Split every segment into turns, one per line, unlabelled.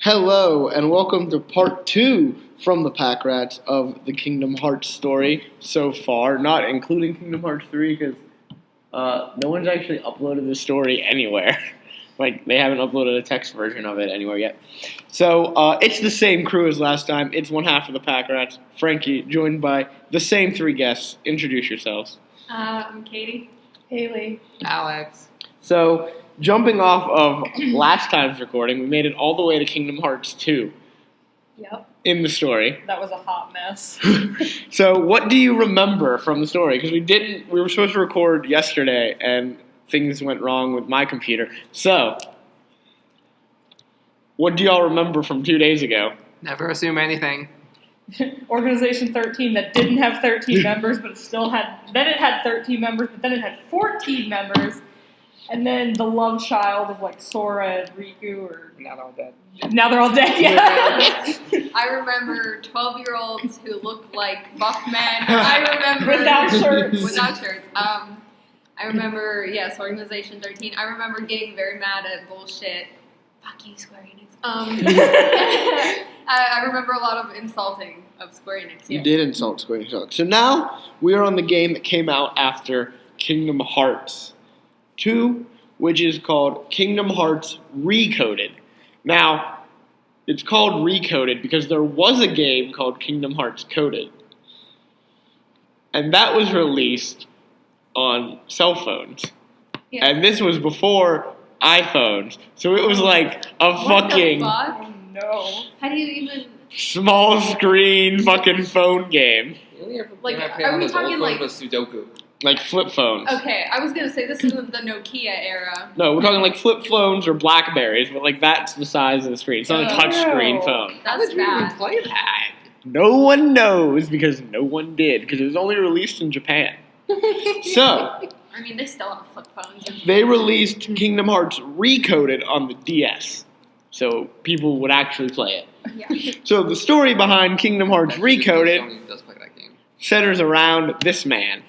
Hello, and welcome to part 2 from the PACRats of the Kingdom Hearts story so far, not including Kingdom Hearts 3, because no one's actually uploaded the story anywhere. They haven't uploaded a text version of it anywhere yet. So, it's the same crew as last time. It's one half of the PACRats, Frankie, joined by the same 3 guests. Introduce yourselves.
I'm Katie.
Haley.
Alex.
So, jumping off of last time's recording, we made it all the way to Kingdom Hearts 2
Yep.
in the story.
That was a hot mess.
So, what do you remember from the story? Because we were supposed to record yesterday, and things went wrong with my computer. So, what do y'all remember from 2 days ago?
Never assume anything.
Organization 13 that didn't have 13 members, but still had. Then it had 13 members, but then it had 14 members. And then the love child of Sora and Riku, or
Now they're all dead.
now they're all dead. Yeah.
I remember 12-year-olds who looked like buff men. I remember
Without shirts.
Without shirts. I remember, yes, Organization 13. I remember getting very mad at bullshit. Fuck you, Square Enix. I remember a lot of insulting of Square Enix.
You did insult Square Enix. So now we are on the game that came out after Kingdom Hearts 2, which is called Kingdom Hearts Recoded. Now, it's called Recoded because there was a game called Kingdom Hearts Coded. And that was released on cell phones.
Yeah.
And this was before iPhones. So it was like a
What
fucking
the fuck?
Oh no.
How do you even...
small screen fucking phone game.
You only ever
Like,
play
are
on
we
those old
talking,
phones
like-
with Sudoku.
Like flip phones.
Okay, I was going to say this isn't the Nokia era.
No, we're talking like flip phones or Blackberries, but like that's the size of the screen. It's not a touch screen phone.
How
That's
did you even
bad.
play that?
No one knows because no one did because it was only released in Japan. So,
I mean, they still have flip phones.
they released Kingdom Hearts Recoded on the DS. So people would actually play it.
Yeah.
So the story behind Kingdom Hearts Recoded
Sony does play that game.
centers around this man.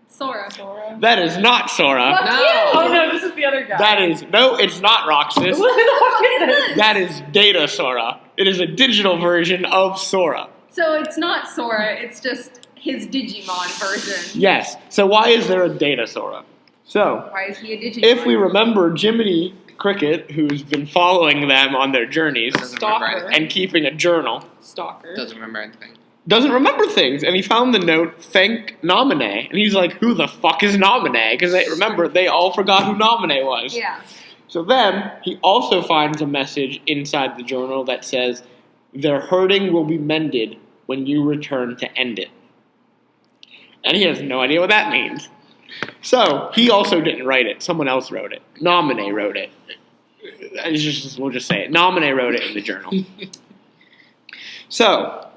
Sora.
Sora.
That is not Sora.
Fuck
No.
you!
Oh no, this is the other guy.
That is, no, it's not Roxas.
What the fuck is this?
That is Data Sora. It is a digital version of Sora.
So it's not Sora, it's just his Digimon version.
Yes. So why is there a Data Sora? So,
Why is he a Digimon?
if we remember Jiminy Cricket, who's been following them on their journeys
Doesn't remember
Stalker.
anything.
and keeping a journal,
Stalker.
Doesn't remember anything.
doesn't remember things. And he found the note, thank Nominee. And he's like, who the fuck is Nominee? Because remember, they all forgot who Nominee was.
Yeah.
So then, he also finds a message inside the journal that says, their hurting will be mended when you return to end it. And he has no idea what that means. So, he also didn't write it. Someone else wrote it. Nominee wrote it. We'll just say it. Nominee wrote it in the journal. So,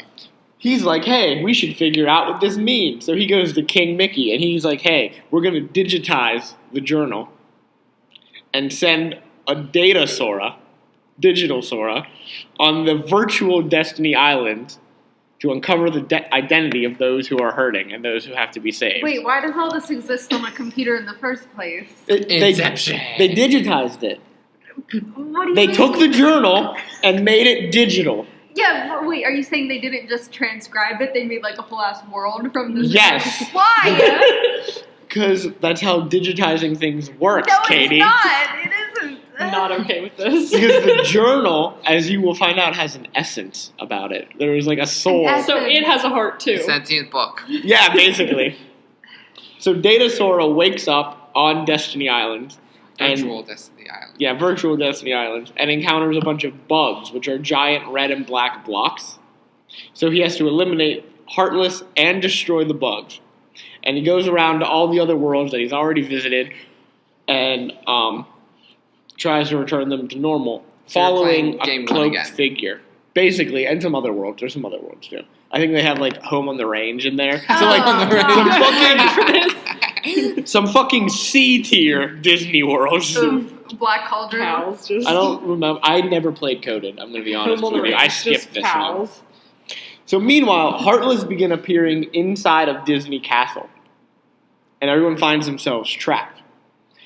he's like, hey, we should figure out what this means. So he goes to King Mickey, and he's like, hey, we're going to digitize the journal and send a data Sora, digital Sora, on the virtual Destiny Island to uncover the identity of those who are hurting and those who have to be saved.
Wait, why does all this exist on a computer in the first place?
Inception.
They digitized it.
What do you
They
mean?
took the journal and made it digital.
Yeah, but wait, are you saying they didn't just transcribe it? They made like a whole ass world from this?
Yes.
Why?
Because that's how digitizing things works,
No,
Katie.
it's not. It isn't.
Not okay with this.
Because the journal, as you will find out, has an essence about it. There is like a soul.
An
So it has a heart too.
Sentient book.
Yeah, basically. So Data Sora wakes up on Destiny Island.
Virtual Destiny Island.
Yeah, virtual Destiny Island. And encounters a bunch of bugs, which are giant red and black blocks. So he has to eliminate Heartless and destroy the bugs. And he goes around to all the other worlds that he's already visited and tries to return them to normal,
So you're
following
playing game
a
one
cloaked
again.
figure. Basically, and some other worlds. There's some other worlds too. I think they have like Home on the Range in there. So like
Oh,
some fucking C tier Disney worlds.
Of Black Cauldron.
Cows just.
I don't remember. I never played Coded. I'm going to be honest with you. I skipped this one.
cows.
So meanwhile, Heartless begin appearing inside of Disney Castle, and everyone finds themselves trapped.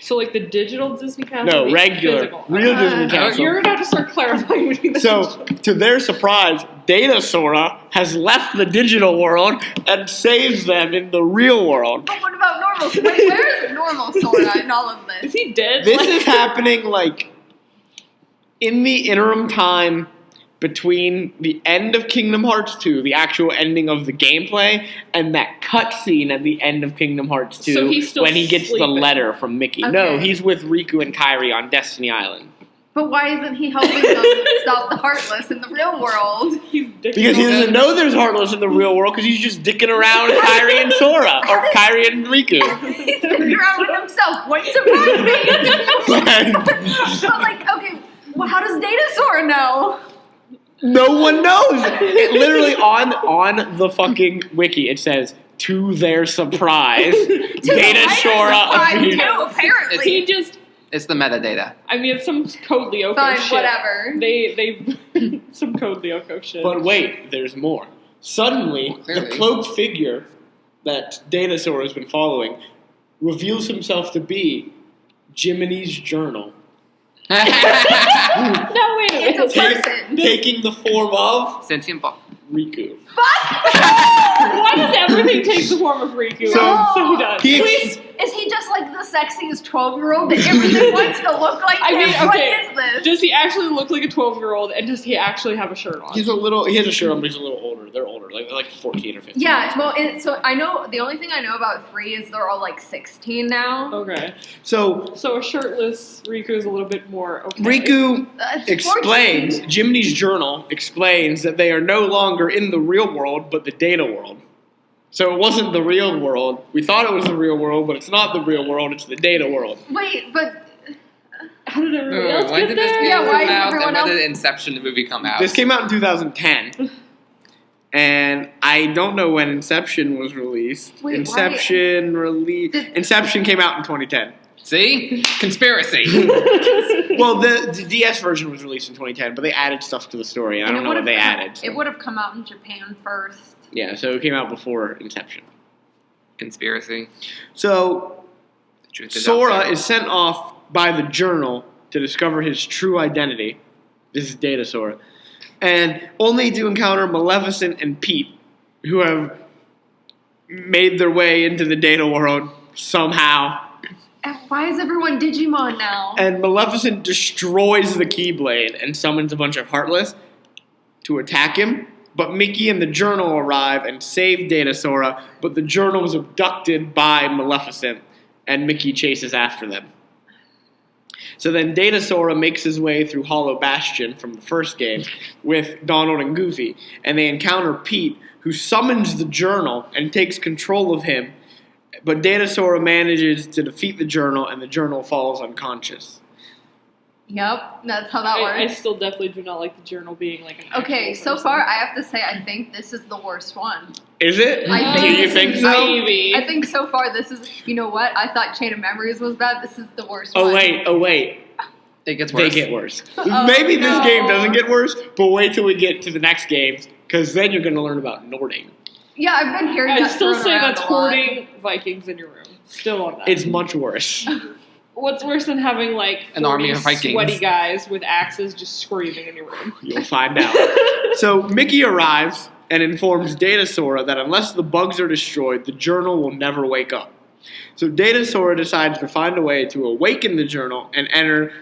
So like the digital Disney castle?
No,
or the
regular,
physical?
real Disney
Uh,
castle.
You're gonna have to start clarifying between the
So, to their surprise, Data Sora has left the digital world and saves them in the real world.
But what about normal? Wait, where is normal Sora in all of
Is
this?
he dead?
This
Like-
is happening like in the interim time between the end of Kingdom Hearts 2, the actual ending of the gameplay, and that cutscene at the end of Kingdom Hearts 2
So he's still
when he gets the
sleeping.
letter from Mickey. No,
Okay.
he's with Riku and Kairi on Destiny Island.
But why isn't he helping them stop the Heartless in the real world?
He's dicking
Because he
around.
doesn't know there's Heartless in the real world because he's just dicking around with Kairi and Sora. Or Kairi and Riku.
He's figuring around with himself. What surprised me? But like, okay, well, how does Data Sora know?
No one knows. It literally on the fucking wiki it says, to their surprise, Data Sora appeared.
Apparently.
He just,
It's the metadata.
I mean, it's some Code Lyoko
Fine,
shit.
whatever.
They some Code Lyoko shit.
But wait, there's more. Suddenly,
Well, clearly.
the cloaked figure that Data Sora has been following reveals himself to be Jiminy's journal.
No, wait a
It's a
minute.
person.
Taking the form of
Sentient book.
Riku.
Why does everything take the form of Riku?
So-
So does.
He-
Please, is he just like the sexiest 12-year-old that everything wants to look like
I
him?
mean, okay.
What is this?
Does he actually look like a 12-year-old, and does he actually have a shirt on?
He has a shirt on, but he's a little older. They're older, like 14 or 15.
Yeah, well, so I know, the only thing I know about 3 is they're all like 16 now.
Okay.
So,
So a shirtless Riku is a little bit more okay.
Riku
It's
explains,
14.
Jiminy's journal explains that they are no longer in the real world, but the data world. So it wasn't the real world. We thought it was the real world, but it's not the real world, it's the data world.
Wait, but
How did everyone else
When
get
did this
there?
game
Yeah, why
come
is
out?
everyone
And when
else-
did Inception the movie come out?
This came out in 2010. And I don't know when Inception was released.
Wait,
Inception Inception came out in 2010.
See? Conspiracy.
Well, the DS version was released in 2010, but they added stuff to the story, and I don't know what they added.
It would have come out in Japan first.
Yeah, so it came out before Inception.
Conspiracy.
So
The truth is out
Sora
there.
is sent off by the journal to discover his true identity. This is Data Sora. And only to encounter Maleficent and Pete, who have made their way into the data world somehow.
And why is everyone Digimon now?
And Maleficent destroys the Keyblade and summons a bunch of Heartless to attack him. But Mickey and the journal arrive and save Data Sora, but the journal is abducted by Maleficent, and Mickey chases after them. So then Data Sora makes his way through Hollow Bastion from the first game with Donald and Goofy, and they encounter Pete, who summons the journal and takes control of him, but Data Sora manages to defeat the journal, and the journal falls unconscious.
Yep, that's how that
I
works.
still definitely do not like the journal being like an
Okay,
actual
so
person.
far I have to say I think this is the worst one.
Is it?
I
Do
think
you
this
think
is-
so?
Maybe.
I think so far this is, you know what? I thought Chain of Memories was bad. This is the worst
Oh
one.
wait.
It gets
They
worse.
get worse.
Oh,
Maybe this
no.
game doesn't get worse, but wait till we get to the next games, because then you're going to learn about Nording.
Yeah, I've been hearing
I'd
that
still
thrown
say
around
that's
a lot.
hoarding Vikings in your room. Still on that.
It's much worse.
What's worse than having like
An army
40
of Vikings.
sweaty guys with axes just screaming in your room?
You'll find out. So Mickey arrives and informs Data Sora that unless the bugs are destroyed, the journal will never wake up. So Data Sora decides to find a way to awaken the journal and enter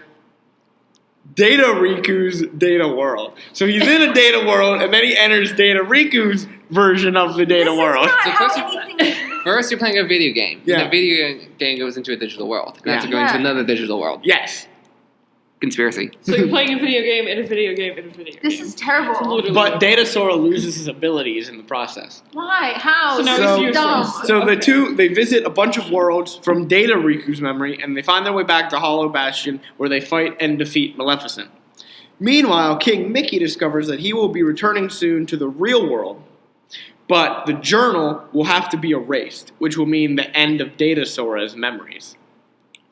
Data Riku's data world. So he's in a data world, and then he enters Data Riku's version of the data
This
world.
is not
So
how
first you-
anything.
First, you're playing a video game.
Yeah.
And the video game goes into a digital world. And after
Yeah.
going to
Yeah.
another digital world.
Yes.
Conspiracy.
So you're playing a video game in a video game in a video
This
game.
is terrible.
Literally.
But Data Sora loses his abilities in the process.
Why? How?
So now
So-
he's useless.
So the
Okay.
two, they visit a bunch of worlds from Data Riku's memory, and they find their way back to Hollow Bastion, where they fight and defeat Maleficent. Meanwhile, King Mickey discovers that he will be returning soon to the real world, but the journal will have to be erased, which will mean the end of Data Sora's memories.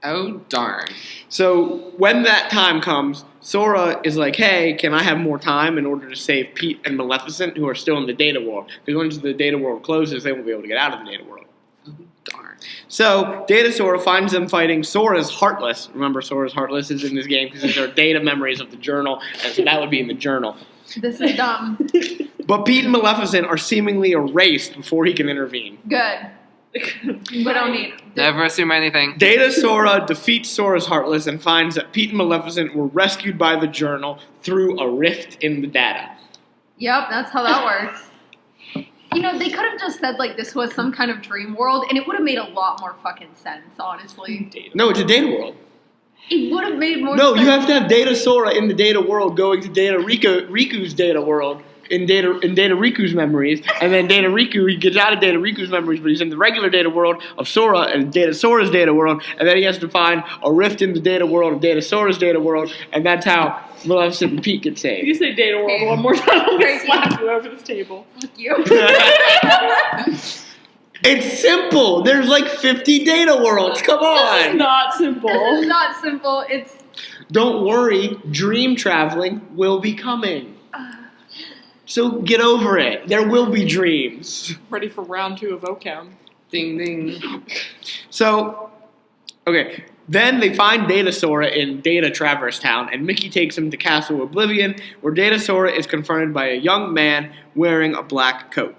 Oh, darn.
So when that time comes, Sora is like, hey, can I have more time in order to save Pete and Maleficent, who are still in the data world? Because once the data world closes, they won't be able to get out of the data world.
Oh, darn.
So Data Sora finds them fighting Sora's Heartless. Remember, Sora's Heartless is in this game because these are data memories of the journal, and so that would be in the journal.
This is dumb.
But Pete and Maleficent are seemingly erased before he can intervene.
Good. We don't need them.
Never assume anything.
Data Sora defeats Sora's Heartless and finds that Pete and Maleficent were rescued by the journal through a rift in the data.
Yep, that's how that works. You know, they could have just said, like, this was some kind of dream world, and it would have made a lot more fucking sense, honestly.
No, it's a data world.
It would have made more
No,
sense.
you have to have Data Sora in the data world going to Data Riku's data world in Data Riku's memories, and then Data Riku, he gets out of Data Riku's memories, but he's in the regular data world of Sora and Data Sora's data world, and then he has to find a rift in the data world of Data Sora's data world, and that's how Maleficent and Pete get
If
saved.
you say data world one more time, I'm going to slap you over this table.
Fuck you.
It's simple. There's like 50 data worlds. Come
This is
on.
not simple.
This is not simple. It's
Don't worry. Dream traveling will be coming. So get over it. There will be dreams.
Ready for round 2 of OCam.
Ding ding.
So, okay. Then they find Data Sora in Data Traverse Town, and Mickey takes him to Castle Oblivion, where Data Sora is confronted by a young man wearing a black coat.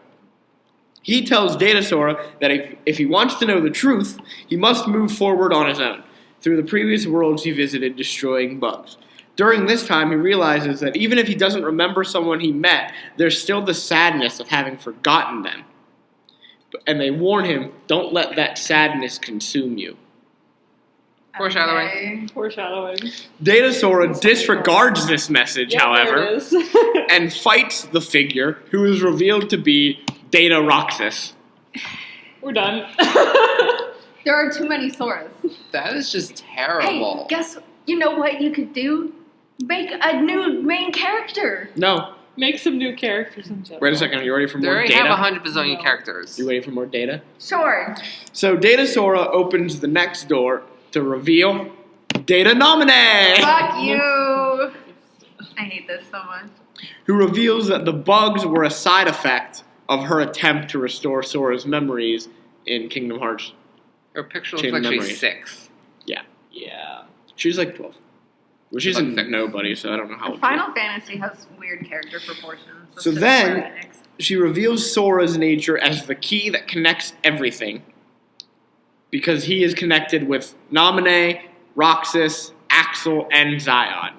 He tells Data Sora that if he wants to know the truth, he must move forward on his own, through the previous worlds he visited, destroying bugs. During this time, he realizes that even if he doesn't remember someone he met, there's still the sadness of having forgotten them. And they warn him, don't let that sadness consume you.
Foreshadowing.
Okay.
Foreshadowing.
Data Sora disregards this message,
Yeah,
however,
there it is.
and fights the figure who is revealed to be Data Roxas.
We're done.
There are too many Soras.
That is just
Hey,
terrible.
you know what you could do? Make a new main character.
No.
Make some new characters in general.
Wait a second. Are you ready for
They
more
already
data?
have 100 bazillion
No.
characters.
You ready for more data?
Sure.
So Data Sora opens the next door to reveal Data Nominee,
Fuck you. I hate this so much.
who reveals that the bugs were a side effect of her attempt to restore Sora's memories in Kingdom Hearts.
Her picture
Chain
looks
of
like
memory.
she's 6.
Yeah.
She's like 12. Well, she's
Like
a
six.
nobody, so I don't know how old she is.
Final Fantasy has weird character proportions.
So
It's just
then-
Square Enix.
She reveals Sora's nature as the key that connects everything. Because he is connected with Naminé, Roxas, Axel, and Zion.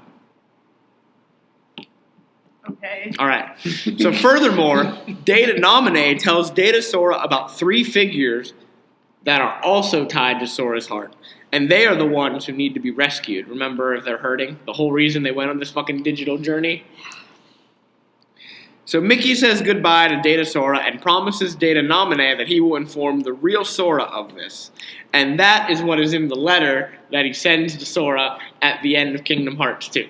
Okay.
Alright. So furthermore, Data Naminé tells Data Sora about 3 figures that are also tied to Sora's heart. And they are the ones who need to be rescued. Remember, if they're hurting? The whole reason they went on this fucking digital journey? So Mickey says goodbye to Data Sora and promises Data Naminé that he will inform the real Sora of this. And that is what is in the letter that he sends to Sora at the end of Kingdom Hearts 2.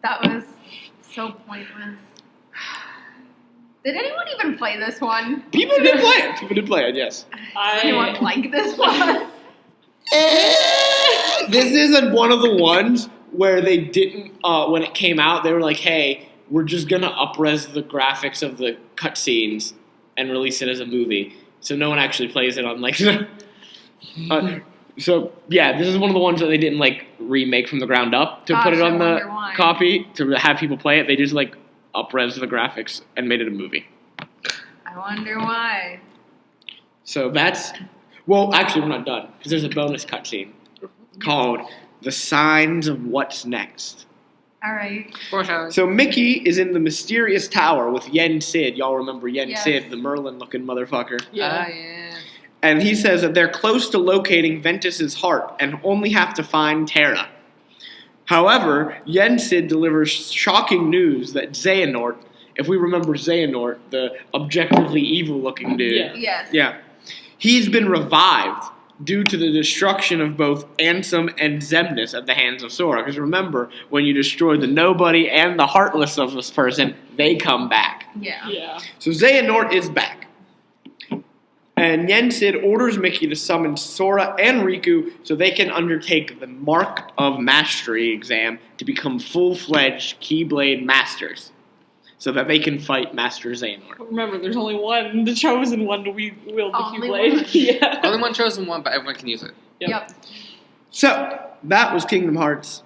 That was so pointless. Did anyone even play this one?
People did play it. People did play it, yes.
Does anyone like this one?
This isn't one of the ones where they didn't, when it came out, they were like, hey, we're just going to up-res the graphics of the cutscenes and release it as a movie. So no one actually plays it on, like, so, yeah, this is one of the ones that they didn't, like, remake from the ground up to
Gosh,
put it
I
on the
wonder why.
copy, to have people play it. They just, like, up-res the graphics and made it a movie.
I wonder why.
So that's... Well, actually, we're not done, because there's a bonus cutscene called The Signs of What's Next.
Alright.
Foreshadowing.
So Mickey is in the mysterious tower with Yen Sid. Y'all remember Yen
Yes.
Sid, the Merlin-looking motherfucker.
Yeah.
Yeah.
And he says that they're close to locating Ventus's heart and only have to find Terra. However, Yen Sid delivers shocking news that Xehanort, if we remember Xehanort, the objectively evil-looking dude,
Yeah.
Yes.
yeah, he's been revived due to the destruction of both Ansem and Xemnas at the hands of Sora. Because remember, when you destroy the nobody and the heartless of this person, they come back.
Yeah.
Yeah.
So Xehanort is back. And Yen Sid orders Mickey to summon Sora and Riku so they can undertake the Mark of Mastery exam to become full-fledged Keyblade Masters. so that they can fight Master Xehanort.
Remember, there's only one, the chosen one to wield the
Only
Keyblade.
one.
Yeah.
Only one chosen one, but everyone can use it.
Yep.
So that was Kingdom Hearts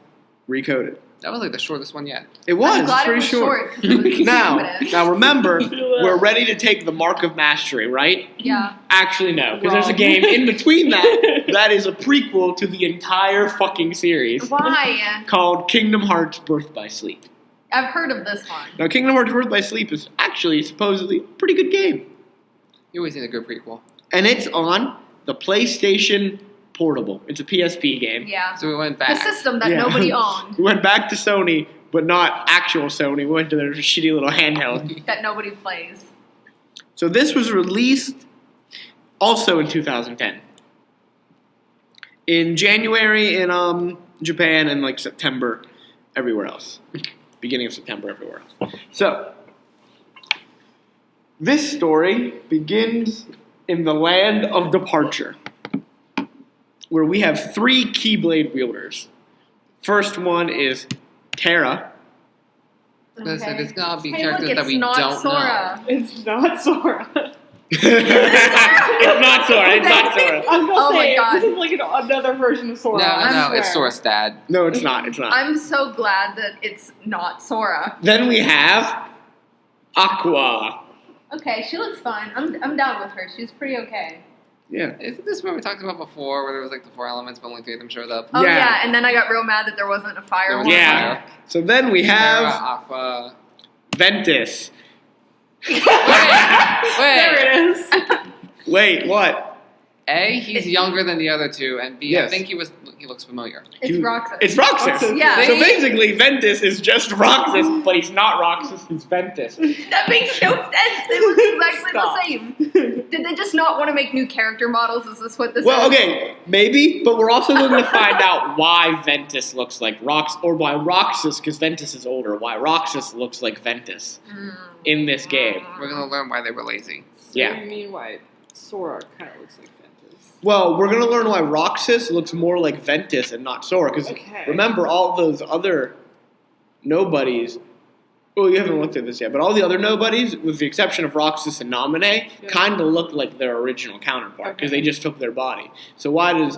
Recoded.
That was like the shortest one yet.
It was.
I'm glad
it's pretty
it was short. 'cause it was
Now
stupidest.
remember,
Feel that.
we're ready to take the Mark of Mastery, right?
Yeah.
Actually, no, because there's a
Wrong.
game in between that that is a prequel to the entire fucking series
Why?
called Kingdom Hearts Birth by Sleep.
I've heard of this one.
Now, Kingdom Hearts Birth by Sleep is actually supposedly a pretty good game.
You always need a good prequel.
And it's on the PlayStation Portable. It's a PSP game.
Yeah.
So we went
The
back.
system that
Yeah.
nobody owned,
We went back to Sony, but not actual Sony. We went to their shitty little handheld.
that nobody plays.
So this was released also in 2010. In January in Japan and like September everywhere else. Beginning of September everywhere else. So this story begins in the land of departure, where we have 3 Keyblade wielders. First one is Terra.
Listen, it's gonna be
Hey,
characters
look,
that
it's
we
not
don't
Sora.
It's not Sora.
It's not Sora. It's not Sora.
I was gonna
Oh my
say,
God.
this is like another version of
know.
Sora.
No,
I
no,
swear.
it's Sora's dad.
No, it's not. It's not.
I'm so glad that it's not Sora.
Then we have Aqua.
Okay, she looks fine. I'm down with her. She's pretty okay.
Yeah.
Isn't this what we talked about before, where there was like the 4 elements, but only 3 of them showed up?
Oh
Yeah.
yeah, and then I got real mad that there wasn't a fire
There was
one.
Yeah. So then we
Terra,
have
Aqua.
Ventus.
Wait,
There it is.
Wait, what?
A, he's younger than the other 2, and B, I
Yes.
think he looks familiar.
It's Roxas.
It's Roxas.
Roxas.
Yeah.
So basically, Ventus is just Roxas, but he's not Roxas, he's Ventus.
That makes no sense. They look exactly
Stop.
the same. Did they just not want to make new character models? Is this what this
Well,
is?
okay, maybe, but we're also going to find out why Ventus looks like or why Roxas, because Ventus is older, why Roxas looks like Ventus in this game.
We're gonna learn why they were lazy.
Yeah.
So you mean why Sora kind of looks like Ventus?
Well, we're going to learn why Roxas looks more like Ventus and not Sora, because
Okay.
remember, all those other nobodies, well, you haven't looked at this yet, but all the other nobodies, with the exception of Roxas and Naminé,
Yeah.
kind of look like their original counterpart, because
Okay.
they just took their body. So why does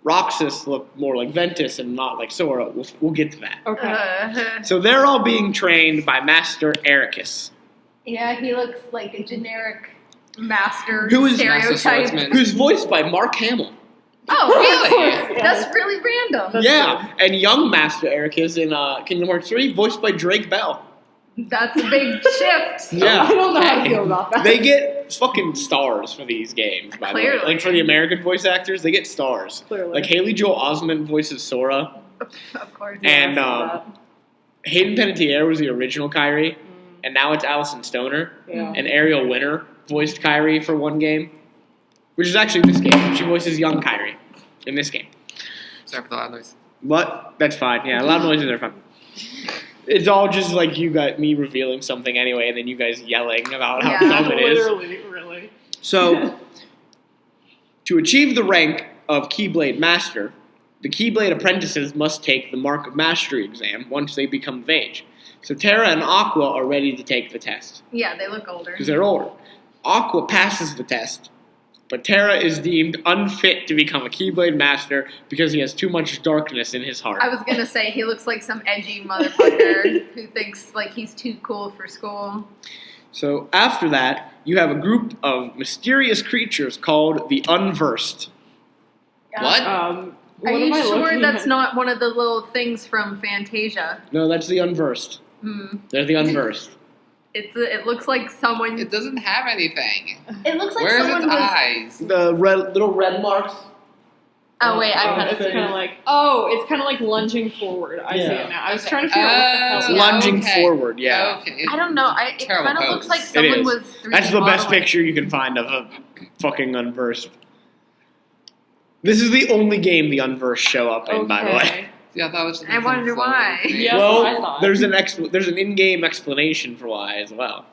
Roxas look more like Ventus and not like Sora? We'll get to that.
Okay.
So they're all being trained by Master Ericus,
Yeah, he looks like a generic master
Who is
Master
stereotype.
Swordsman.
who's voiced by Mark Hamill.
Oh, really?
Yeah.
That's really random.
That's
Yeah, and young Master Ericus in Kingdom Hearts 3, voiced by Drake Bell.
That's a big shift.
Yeah.
I don't know how I feel about that.
They get fucking stars for these games, by the way.
Clearly.
Like for the American voice actors, they get stars.
Clearly.
Like Haley Joel Osment voices Sora,
Of course.
Yeah,
and
I saw
Hayden Panettiere was the original Kyrie,
that.
and now it's Allison Stoner,
Yeah.
and Ariel Winter voiced Kyrie for one game, which is actually this game. She voices young Kyrie in this game.
Sorry for the loud noise.
But that's fine. Yeah, loud noises are fun. It's all just like you got me revealing something anyway, and then you guys yelling about how
Yeah.
dumb it is.
Literally, really.
So, to achieve the rank of Keyblade Master, the Keyblade apprentices must take the Mark of Mastery exam once they become of age. So Terra and Aqua are ready to take the test,
Yeah, they look older.
because they're older. Aqua passes the test, but Terra is deemed unfit to become a Keyblade Master because he has too much darkness in his heart.
I was gonna say he looks like some edgy motherfucker who thinks like he's too cool for school.
So after that, you have a group of mysterious creatures called the Unversed.
What?
Are
What
you
am I
sure
looking
that's
at?
not one of the little things from Fantasia?
No, that's the Unversed.
Hmm.
They're the Unversed.
It looks like someone.
It doesn't have anything.
It looks like
Where's
someone
its
was.
eyes?
The little red marks.
Oh wait, I kind
It's
of.
kind of like it's kind of like lunging forward. I see
Yeah.
it now. I was trying to figure out what the
It's
hell.
lunging
okay.
forward, yeah.
Okay.
I don't know. It
Terrible
kind of looks
pose.
like
It
someone
is.
was. 3D
That's the best
modeling.
picture you can find of a fucking Unversed. This is the only game the Unversed show up in, by the way.
Okay.
Yeah, I thought it was just
I wonder
some
why.
floating thing.
Yeah. that's what I
Well,
thought.
there's an in-game explanation for why as well.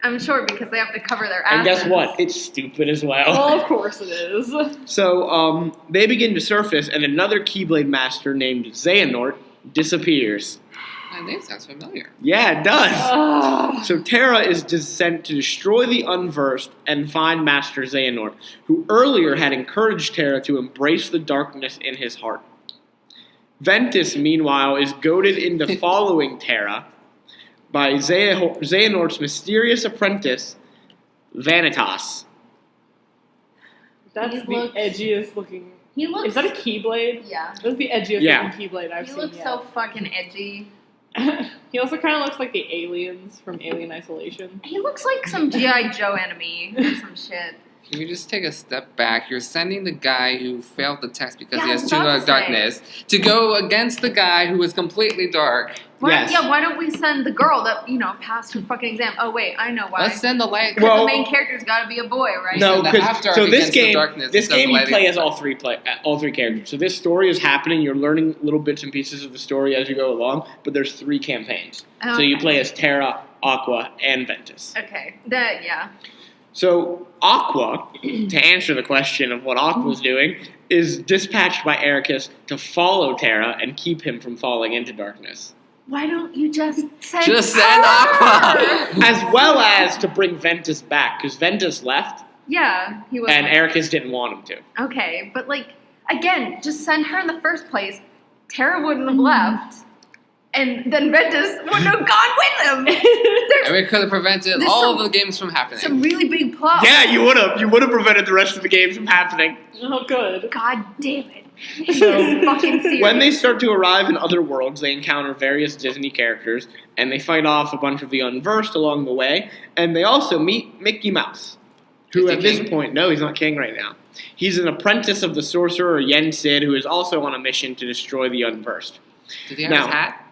I'm sure because they have to cover their
And
asses.
guess what? It's stupid as well.
Well, of course it is.
So, they begin to surface, and another Keyblade Master named Xehanort disappears.
That name sounds familiar.
Yeah, it does. So Terra is just sent to destroy the Unversed and find Master Xehanort, who earlier had encouraged Terra to embrace the darkness in his heart. Ventus, meanwhile, is goaded into following Terra by Xehanort's mysterious apprentice, Vanitas.
That's
He
the
looks-
edgiest looking.
He looks.
Is that a Keyblade?
Yeah.
That's the edgiest
Yeah.
looking Keyblade I've
He
seen
looks
yet.
so fucking edgy.
He also kind of looks like the aliens from Alien Isolation.
He looks like some G.I. Joe enemy or some shit.
Can we just take a step back? You're sending the guy who failed the test because
Yeah,
he
I
has
was
too
about
much
to say.
darkness to go against the guy who is completely dark.
Why,
Yes.
Yeah, why don't we send the girl that, passed her fucking exam? Oh, wait, I know why.
Let's send the light.
Because
Well-
the main character's gotta be a boy, right?
No,
So the
because
half-dark
so this
against the
game,
darkness
this
instead of
game you
lighting
play
the
as all three characters. So this story is happening. You're learning little bits and pieces of the story as you go along, but there's 3 campaigns. So you
Okay.
play as Terra, Aqua, and Ventus.
Okay, yeah.
So Aqua, to answer the question of what Aqua's doing, is dispatched by Ericus to follow Terra and keep him from falling into darkness,
Why don't you just send
Just send
her?
Aqua.
as well as to bring Ventus back because Ventus left
Yeah, he was.
and Ericus didn't want him to.
Okay, but again, just send her in the first place. Tara wouldn't have left, and then Ventus wouldn't have gone with him.
And
There's
we could have prevented
There's
all
some-
of the games from happening.
some really big plot.
Yeah, you would have. You would have prevented the rest of the games from happening.
Oh, good.
God damn it.
So,
This fucking series.
When they start to arrive in other worlds, they encounter various Disney characters, and they fight off a bunch of the Unversed along the way, and they also meet Mickey Mouse, who
Is he
at this
king?
point, no, he's not king right now. He's an apprentice of the sorcerer Yen Sid, who is also on a mission to destroy the Unversed.
Did he have
Now-
his hat?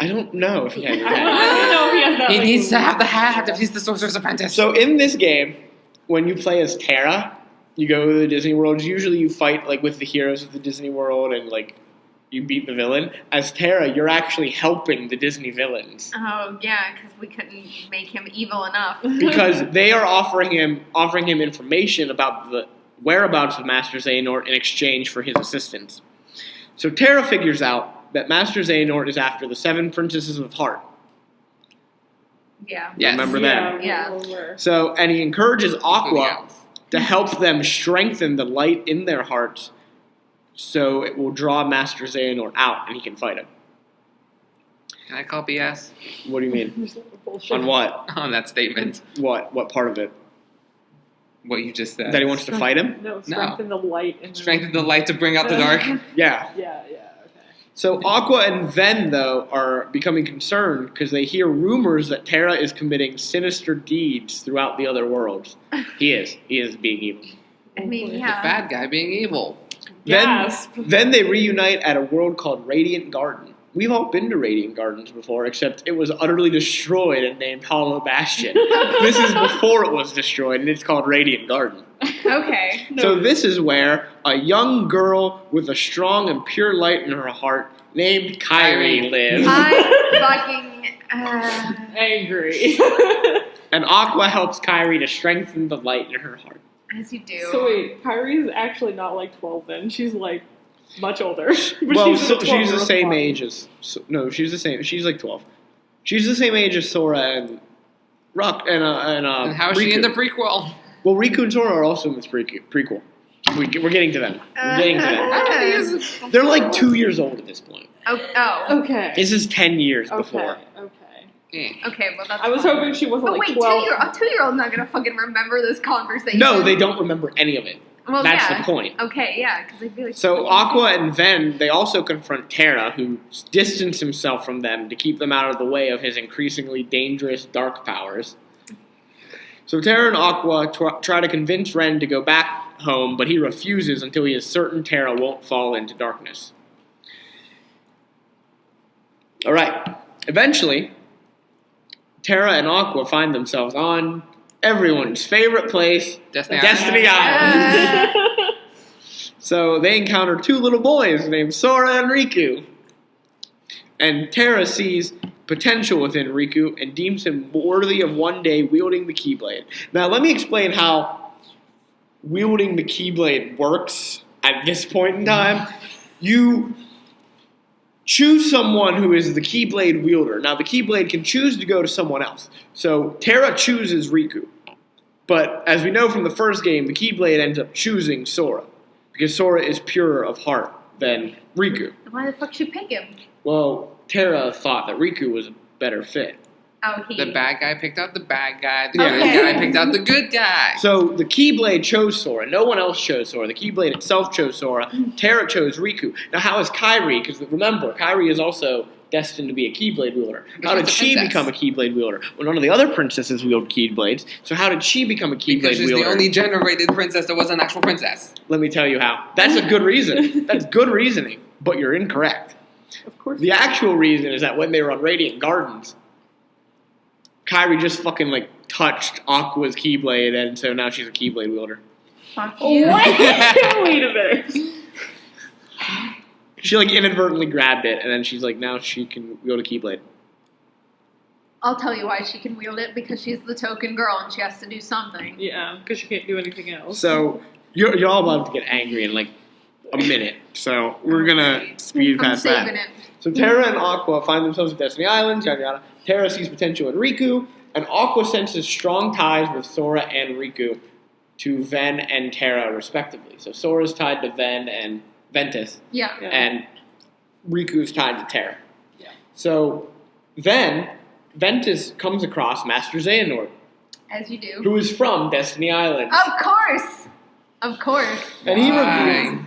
I don't know if he has
I
his
don't
hat.
know if he has that.
He
like,
needs to have the hat if he's the sorcerer's apprentice.
So in this game, when you play as Terra, you go to the Disney worlds. Usually you fight with the heroes of the Disney world and you beat the villain. As Terra, you're actually helping the Disney villains.
Oh yeah, because we couldn't make him evil enough.
Because they are offering him information about the whereabouts of Master Xehanort in exchange for his assistance. So Terra figures out that Master Xehanort is after the 7 princesses of Heart.
Yeah.
Yes.
Remember that?
Yeah.
So, and he encourages
Including
Aqua
Alice.
to help them strengthen the light in their hearts, so it will draw Master Xehanort out and he can fight him.
Can I call BS
What do you mean?
Bullshit.
On what?
on that statement?
What part of it?
What you just said.
That he wants to fight him?
No, strengthen the light. In
Strengthen the light to bring out the dark.
Yeah.
Yeah, okay.
So Aqua and Ven, though, are becoming concerned because they hear rumors that Terra is committing sinister deeds throughout the other worlds. He is. He is being evil.
I mean,
The
yeah.
bad guy being evil.
Gasp.
Then they reunite at a world called Radiant Garden. We've all been to Radiant Gardens before, except it was utterly destroyed and named Hollow Bastion. This is before it was destroyed, and it's called Radiant Garden.
Okay.
So this is where a young girl with a strong and pure light in her heart named Kyrie lives.
I'm fucking.
Angry.
And Aqua helps Kyrie to strengthen the light in her heart.
As you do.
So wait, Kyrie's actually not 12 then. She's much older. But
Well,
she's, a
she's the
12-year-old
same
body.
age as... No, she's the same. She's 12. She's the same age as Sora and Rock and
And how is she
Riku.
in the prequel?
Well, Riku and Sora are also in this prequel. We're getting to them. We're getting to them. They're 2 years old at this point.
Oh.
Okay.
This is 10 years
Okay.
before.
Okay.
Yeah.
Okay, well that's
I was
fine.
hoping she wasn't
But wait,
12.
a 2-year-old's not gonna fucking remember this conversation.
No, they don't remember any of it.
Well,
That's
yeah.
the point.
Okay, yeah, because I feel like.
So Aqua and Ven, they also confront Terra, who distanced himself from them to keep them out of the way of his increasingly dangerous dark powers. So Terra and Aqua try to convince Ren to go back home, but he refuses until he is certain Terra won't fall into darkness. Alright, eventually, Terra and Aqua find themselves on everyone's favorite place,
Destiny
Destiny Island. So they encounter 2 little boys named Sora and Riku. And Terra sees potential within Riku and deems him worthy of one day wielding the Keyblade. Now let me explain how wielding the Keyblade works at this point in time. choose someone who is the Keyblade wielder. Now, the Keyblade can choose to go to someone else. So Terra chooses Riku. But as we know from the first game, the Keyblade ends up choosing Sora. Because Sora is purer of heart than Riku.
Why the fuck should she pick him?
Well, Terra thought that Riku was a better fit.
Oh,
The bad guy picked out the bad guy. The
Yeah.
good guy picked out the good guy.
So the Keyblade chose Sora. No one else chose Sora. The Keyblade itself chose Sora. Terra chose Riku. Now, how is Kairi? Because remember, Kairi is also destined to be a Keyblade wielder. How did
she's a
she
princess.
become a Keyblade wielder? Well, none of the other princesses wield Keyblades. So how did she become a Keyblade
Because she's
wielder?
the only generated princess that was an actual princess.
Let me tell you how. That's a good reason. That's good reasoning. But you're incorrect.
Of course.
The actual reason is that when they were on Radiant Gardens, Kairi just fucking like touched Aqua's Keyblade, and so now she's a Keyblade wielder.
Fuck you.
What? Wait a minute.
She like inadvertently grabbed it, and then she's like, now she can wield a Keyblade.
I'll tell you why she can wield it, because she's the token girl and she has to do something.
Yeah, because you can't do anything else.
So you're all about to get angry in like a minute. So we're gonna speed
I'm
past
saving
that.
it.
So Terra and Aqua find themselves at Destiny Islands, yada yada. Terra sees potential in Riku, and Aqua senses strong ties with Sora and Riku to Ven and Terra, respectively. So Sora's tied to Ven and Ventus,
Yeah.
Yeah.
and Riku's tied to Terra.
Yeah.
So then Ventus comes across Master Xehanort,
As you do.
who is from Destiny Islands.
Of course. Of course.
And he
Why?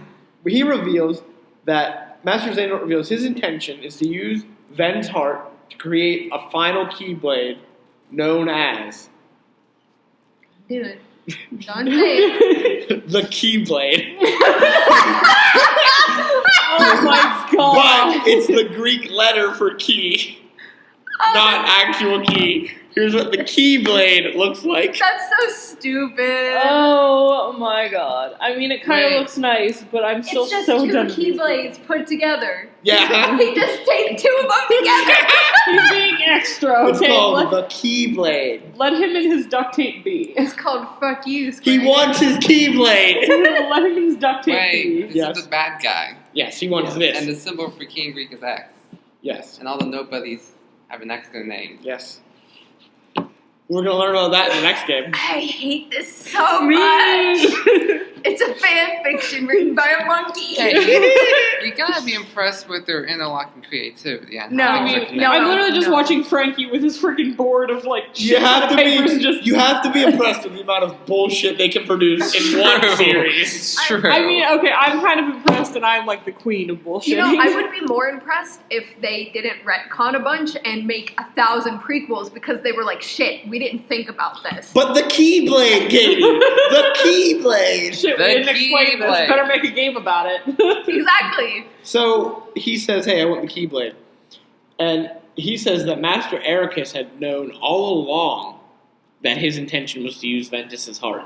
reveals that Master Xehanort reveals his intention is to use Ven's heart to create a final Keyblade known as
Do it. Don't say it.
the Keyblade.
Oh my god.
But it's the Greek letter for key, not actual key. Here's what the Keyblade looks like.
That's so stupid.
Oh my god. I mean, it kind of
Wait.
looks nice, but I'm still
It's just
so
two
done with these
Keyblades put together.
Yeah.
He just taped two of them together.
He's being extra,
It's
okay?
called
Let,
the Keyblade.
let him in his duct tape be.
It's called Fuck You,
He
Square.
wants his Keyblade.
Let him in his duct tape
Wait,
be.
this
Yes.
is the bad guy.
Yes, he wants
And
this.
the symbol for King Greek is X.
Yes.
And all the nobodies have an X in their name.
Yes. We're gonna learn about that in the next game.
I hate this so
Me.
much. It's a fan fiction written by a monkey.
Hey, you gotta be impressed with their interlocking creativity. And
No,
how
I
things
mean,
are connected.
no,
I'm literally just
no.
watching Frankie with his freaking board of like
You
shit
have to
papers and
be.
just.
You have to be impressed with the amount of bullshit they can produce in one
True.
series.
It's true.
I mean, okay, I'm kind of impressed, and I'm like the queen of bullshit.
You know, I would be more impressed if they didn't retcon a bunch and make 1,000 prequels because they were like, shit, we didn't think about this.
But the Keyblade, Katie, the Keyblade.
Shit, we
The
didn't explain this.
Keyblade.
Better make a game about it.
Exactly.
So he says, "Hey, I want the Keyblade," and he says that Master Ericus had known all along that his intention was to use Ventus's heart.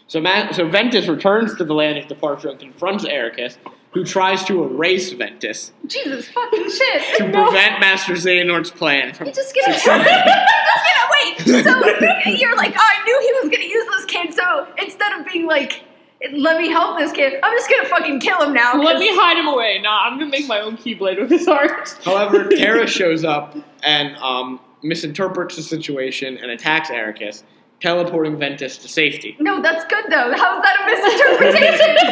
So Ventus returns to the land of departure and confronts Ericus, who tries to erase Ventus
Jesus fucking shit.
to prevent Master Xehanort's plan from
You're just gonna, wait. So you're like, oh, I knew he was gonna use this kid. So instead of being like, let me help this kid, I'm just gonna fucking kill him now.
Let
'cause-
me hide him away. Nah, I'm gonna make my own Keyblade with his heart.
However, Terra shows up and misinterprets the situation and attacks Ericus, teleporting Ventus to safety.
No, that's good though. How's that a misinterpretation?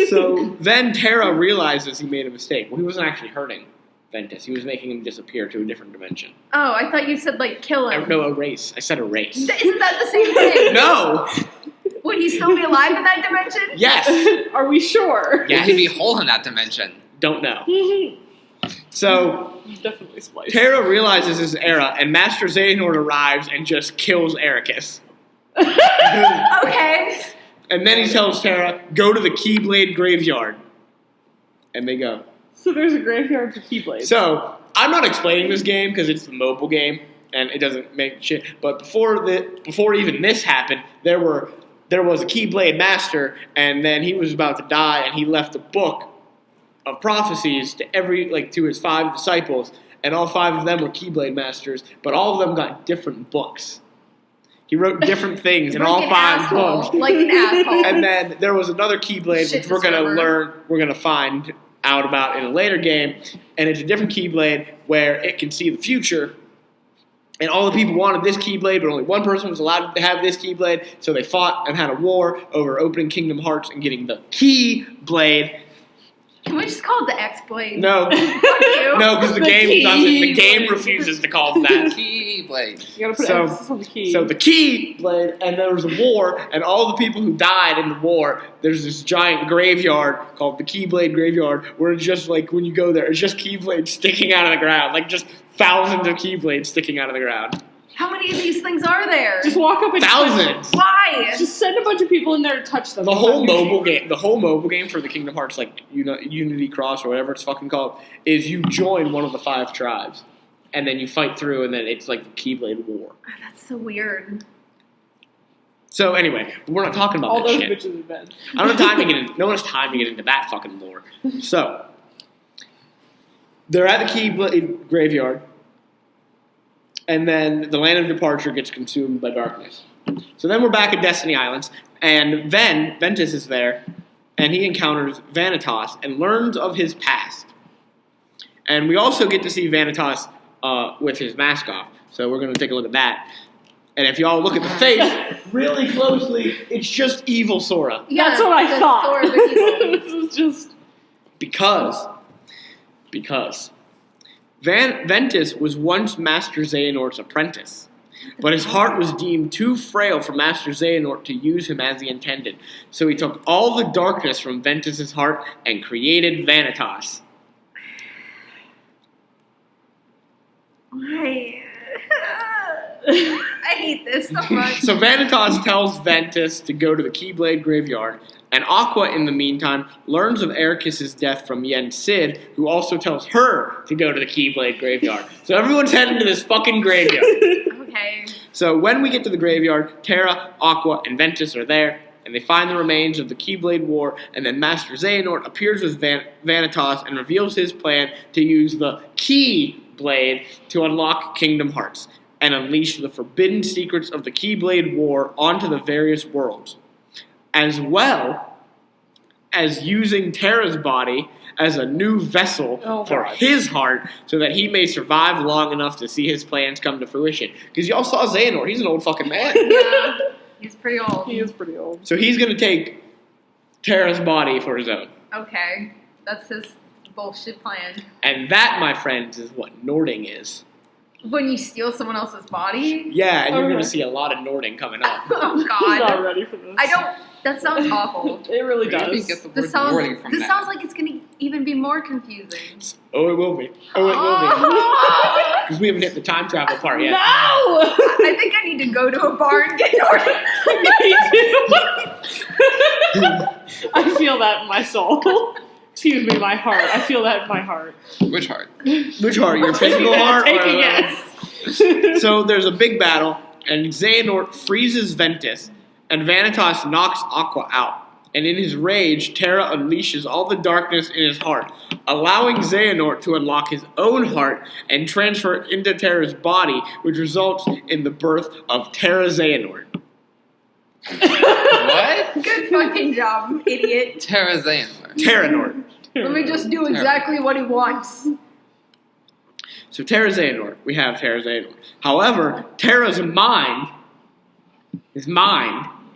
So then Terra realizes he made a mistake. Well, he wasn't actually hurting Ventus. He was making him disappear to a different dimension.
Oh, I thought you said like kill him.
No, erase. I said erase.
Isn't that the same thing?
No!
Would he still be alive in that dimension?
Yes!
Are we sure?
Yeah, he'd be whole in that dimension.
Don't know. So,
Definitely spliced.
Terra realizes his error, and Master Xehanort arrives and just kills Ericus.
Okay.
And then he tells Terra, go to the Keyblade graveyard. And they go.
So there's a graveyard for Keyblades.
So, I'm not explaining this game because it's the mobile game and it doesn't make shit. But before even this happened, there was a Keyblade master, and then he was about to die, and he left a book of prophecies to his 5 disciples, and all 5 of them were Keyblade masters, but all of them got different books. He wrote different things in all
Like an
5
asshole.
books.
Like an asshole.
And then there was another Keyblade
Shit
which we're gonna
disturber.
learn, we're gonna find out about in a later game, and it's a different Keyblade where it can see the future. And all the people wanted this Keyblade, but only one person was allowed to have this Keyblade, so they fought and had a war over opening Kingdom Hearts and getting the Keyblade.
Can we just call it the Xplain?
No,
Fuck you.
no, because the game doesn't. The game refuses to call it that.
Keyblade.
You gotta put
So-
emphasis on the key.
So the Keyblade, and there was a war, and all the people who died in the war, there's this giant graveyard called the Keyblade Graveyard, where it's just like when you go there, it's just Keyblades sticking out of the ground, like just thousands of Keyblades sticking out of the ground.
How many of these things are there?
just walk up and
Thousands.
Why?
Just send a bunch of people in there to touch them.
The whole mobile game for the Kingdom Hearts, like Unity Cross or whatever it's fucking called, is you join one of the 5 tribes, and then you fight through, and then it's like the Keyblade War.
Oh, that's so weird.
So anyway, we're not talking about
All
that
those
shit.
bitches have been.
I don't have time to get in. No one has time to get into that fucking lore. So they're at the Keyblade Graveyard, and then the Land of Departure gets consumed by darkness. So then we're back at Destiny Islands, and Ventus is there, and he encounters Vanitas and learns of his past. And we also get to see Vanitas with his mask off. So we're going to take a look at that. And if y'all look at the face really closely, it's just evil Sora.
Yeah,
That's what I
the
thought.
Thor of the evil.
This is just.
Because Ventus was once Master Xehanort's apprentice, but his heart was deemed too frail for Master Xehanort to use him as he intended. So he took all the darkness from Ventus's heart and created Vanitas.
Why? I hate this so much.
So Vanitas tells Ventus to go to the Keyblade Graveyard, and Aqua, in the meantime, learns of Ericus's death from Yen Sid, who also tells her to go to the Keyblade Graveyard. So everyone's heading to this fucking graveyard.
Okay.
So when we get to the graveyard, Terra, Aqua, and Ventus are there, and they find the remains of the Keyblade War, and then Master Xehanort appears with Vanitas and reveals his plan to use the Keyblade to unlock Kingdom Hearts and unleash the forbidden secrets of the Keyblade War onto the various worlds, as well as using Terra's body as a new vessel for
God.
his heart so that he may survive long enough to see his plans come to fruition. Because y'all saw Xehanort, he's an old fucking man.
Yeah. He's pretty old.
He is pretty old.
So he's going to take Terra's body for his own.
Okay. That's his bullshit plan.
And that, my friends, is what Nording is.
When you steal someone else's body?
Yeah, and you're going
Okay.
to see a lot of Nording coming up.
Oh,
I'm not
God.
ready for this.
I don't. That sounds awful.
It really
Where did we
does.
get the
This
word wording
sounds.
from
This
that?
sounds like it's gonna even be more confusing.
Oh, it will be. Oh, it will be.
Oh.
Because we haven't hit the time travel part yet.
No!
I think I need to go to a bar and get Norton.
I feel that in my soul. Excuse me, my heart. I feel that in my heart.
Which heart?
Which heart? Your physical heart?
Take
or-
a guess.
So there's a big battle, and Xehanort freezes Ventus, and Vanitas knocks Aqua out. And in his rage, Terra unleashes all the darkness in his heart, allowing Xehanort to unlock his own heart and transfer it into Terra's body, which results in the birth of Terra Xehanort.
What?
Good fucking job, idiot.
Terra Xehanort.
Terranort.
Let me just do exactly what he wants.
So Terra Xehanort, we have Terra Xehanort. However, Terra's mind,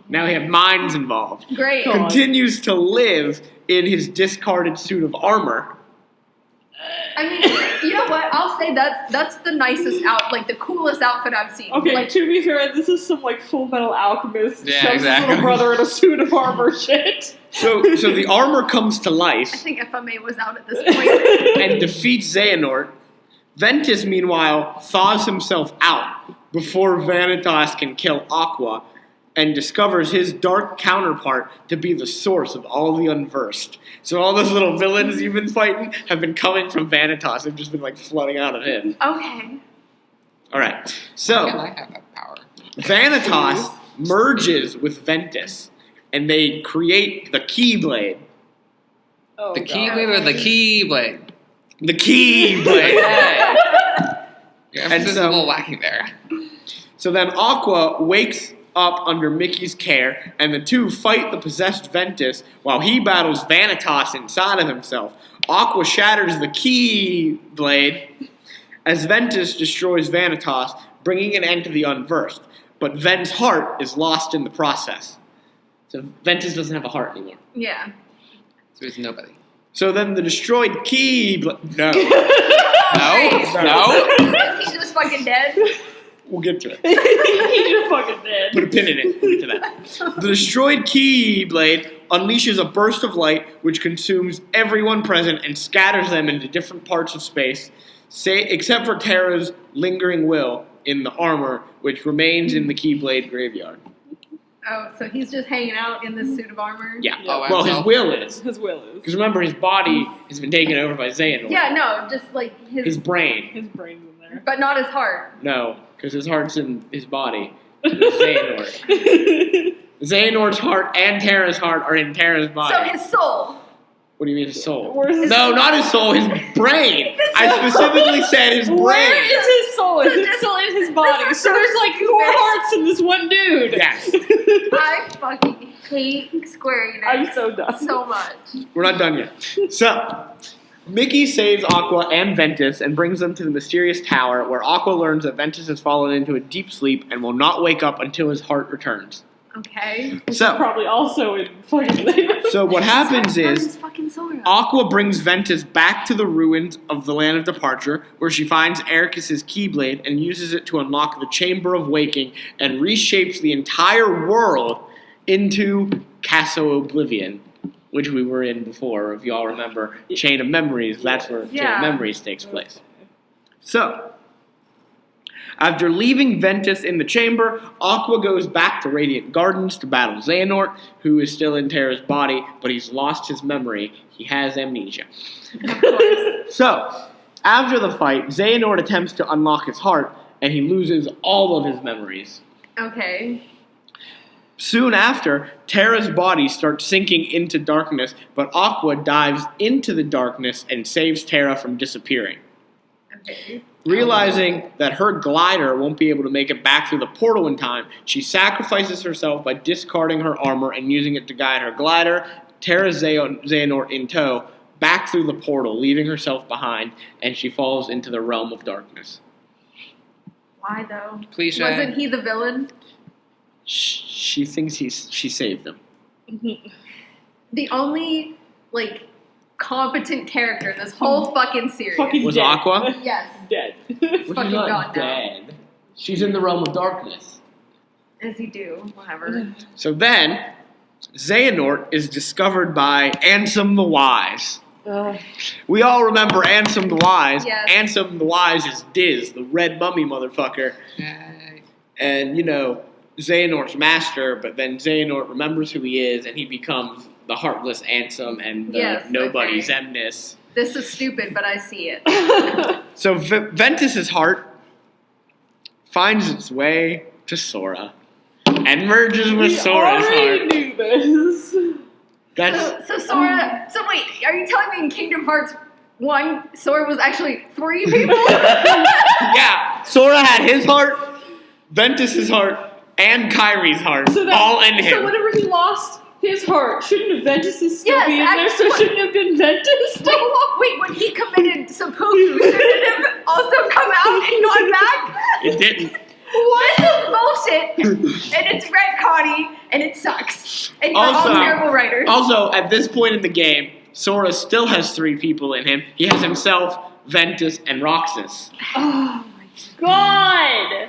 now we have minds involved,
Great.
Cool.
continues to live in his discarded suit of armor.
I mean, you know what? I'll say that's the nicest like the coolest outfit I've seen.
Okay,
Like,
to be fair, this is some like Full Metal Alchemist
Yeah,
shoves
exactly.
his little brother in a suit of armor shit.
So the armor comes to
I
life
think FMA was out at this point.
and defeats Xehanort. Ventus, meanwhile, thaws himself out before Vanitas can kill Aqua and discovers his dark counterpart to be the source of all the unversed. So all those little villains you've been fighting have been coming from Vanitas. They've just been like flooding out of him.
Okay.
All right.
How can
So
I have that power?
Vanitas merges with Ventus, and they create the Keyblade.
Oh,
The
God.
Keyblade or the Keyblade?
The Keyblade.
Hey. Your
And
emphasis is
so-
a little lacking there.
So then Aqua wakes up under Mickey's care, and the two fight the possessed Ventus while he battles Vanitas inside of himself. Aqua shatters the Keyblade as Ventus destroys Vanitas, bringing an end to the Unversed. But Ven's heart is lost in the process. So Ventus doesn't have a heart anymore.
Yeah.
So he's nobody.
So then the destroyed Keyblade... No.
No.
Is he just fucking dead?
We'll get to it.
He's just fucking dead.
Put a pin in it. We'll get to that. The destroyed Keyblade unleashes a burst of light which consumes everyone present and scatters them into different parts of space, except for Terra's lingering will in the armor, which remains in the Keyblade graveyard.
Oh, so he's just hanging out in this suit of armor?
Yeah.
Yeah.
Well, his will is.
His will is.
Because remember, his body has been taken over by Xehanort.
Yeah, no, just like
His brain.
His brain's in there.
but not his heart.
No, because his heart's in his body. Xehanort. Xehanort's heart and Terra's heart are in Terra's body.
So his soul.
What do you mean his soul?
Where's his
No,
soul?
not his soul, his brain. I specifically said his brain.
Where is his soul? Is it still in his body?
this is
So there's
so
like
stupid.
4 hearts in this one dude.
Yes.
I fucking hate Square Enix
I'm so done.
so much.
We're not done yet. So, Mickey saves Aqua and Ventus and brings them to the mysterious tower where Aqua learns that Ventus has fallen into a deep sleep and will not wake up until his heart returns.
Okay.
So,
Probably also in fucking
so what happens is
Where's fucking Sora?
Aqua brings Ventus back to the ruins of the Land of Departure, where she finds Ericus's Keyblade and uses it to unlock the Chamber of Waking and reshapes the entire world into Casso Oblivion, which we were in before. If y'all remember Chain of Memories, that's where Chain
Yeah.
of Memories takes place. So, after leaving Ventus in the chamber, Aqua goes back to Radiant Gardens to battle Xehanort, who is still in Terra's body, but he's lost his memory. He has amnesia.
Of course.
So, after the fight, Xehanort attempts to unlock his heart, and he loses all of his memories.
Okay.
Soon after, Terra's body starts sinking into darkness, but Aqua dives into the darkness and saves Terra from disappearing.
Okay.
Realizing that her glider won't be able to make it back through the portal in time, she sacrifices herself by discarding her armor and using it to guide her glider, Terra Xehanort in tow, back through the portal, leaving herself behind, and she falls into the realm of darkness.
Why though?
Cliche.
Wasn't he the villain?
She thinks she saved him.
The only like competent character in this whole fucking series.
fucking
Was
dead.
Aqua?
Yes.
Dead.
Fucking gone now.
dead. She's in the realm of darkness.
As you do. Whatever.
So then, Xehanort is discovered by Ansem the Wise. We all remember Ansem the Wise.
Yes.
Ansem the Wise is Diz, the red mummy motherfucker.
Yay.
And, you know, Xehanort's master, but then Xehanort remembers who he is, and he becomes the heartless Ansem and the
Yes,
nobody
okay.
Xemnas.
This is stupid, but I see it.
So Ventus's heart finds its way to Sora and merges with
We
Sora's
already
heart.
knew this.
That's
So Sora. So wait, are you telling me in Kingdom Hearts 1, Sora was actually 3 people?
yeah. Sora had his heart, Ventus's heart, and Kyrie's heart, all in him.
So whenever he lost his heart, shouldn't Ventus still
Yes,
be in there? So
actually-
shouldn't it have been Ventus?
Wait, when he committed seppuku, shouldn't it have also come out and gone back?
It didn't.
This is bullshit, and it's retconning, and it sucks. And you're
Also-
all terrible writers.
Also, at this point in the game, Sora still has 3 people in him. He has himself, Ventus, and Roxas.
Oh my god!